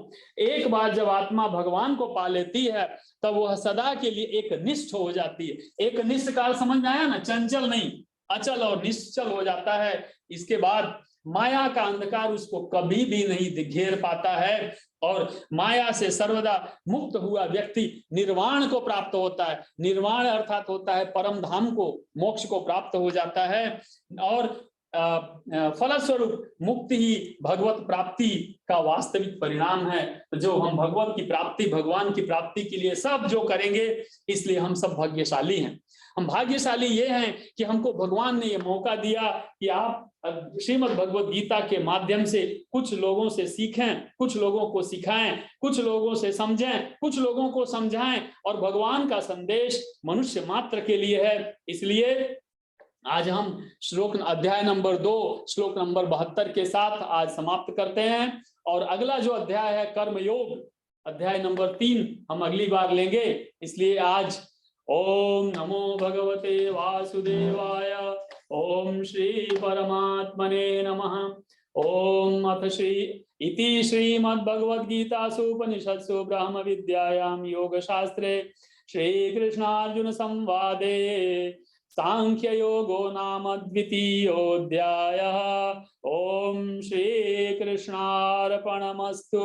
एक बार जब आत्मा भगवान को पा लेती है तब वह सदा के लिए एक निष्ठ हो जाती है। एक निष्ठ काल समझ में आया ना, चंचल नहीं, अचल और निश्चल हो जाता है। इसके बाद माया का अंधकार उसको कभी भी नहीं घेर पाता है और माया से सर्वदा मुक्त हुआ व्यक्ति निर्वाण को प्राप्त होता है। निर्वाण अर्थात होता है परम धाम को, मोक्ष को प्राप्त हो जाता है और फलस्वरूप मुक्ति ही भगवत प्राप्ति का वास्तविक परिणाम है। तो जो हम भगवत की प्राप्ति, भगवान की प्राप्ति के लिए सब जो करेंगे, इसलिए हम सब भाग्यशाली हैं। हम भाग्यशाली ये हैं कि हमको भगवान ने ये मौका दिया कि आप श्रीमद् भगवत गीता के माध्यम से कुछ लोगों से सीखें, कुछ लोगों को सिखाएं, कुछ लोगों से समझें, कुछ लोगों को समझाएं और भगवान का संदेश मनुष्य मात्र के लिए है। इसलिए आज हम श्लोक अध्याय नंबर 2 श्लोक नंबर 72 के साथ आज समाप्त करते हैं और अगला जो अध्याय है कर्म योग, अध्याय नंबर 3 हम अगली बार लेंगे। इसलिए आज ओम नमो भगवते वासुदेवाय, ओम श्री परमात्मने नमः। ओम अथ श्री इति श्रीमद्भगवद्गीतासु उपनिषत्सु ब्रह्म विद्यायां योगशास्त्रे श्रीकृष्णार्जुन संवादे सांख्य योगो नाम द्वितीयोऽध्यायः। ओम श्री कृष्णार्पणमस्तु।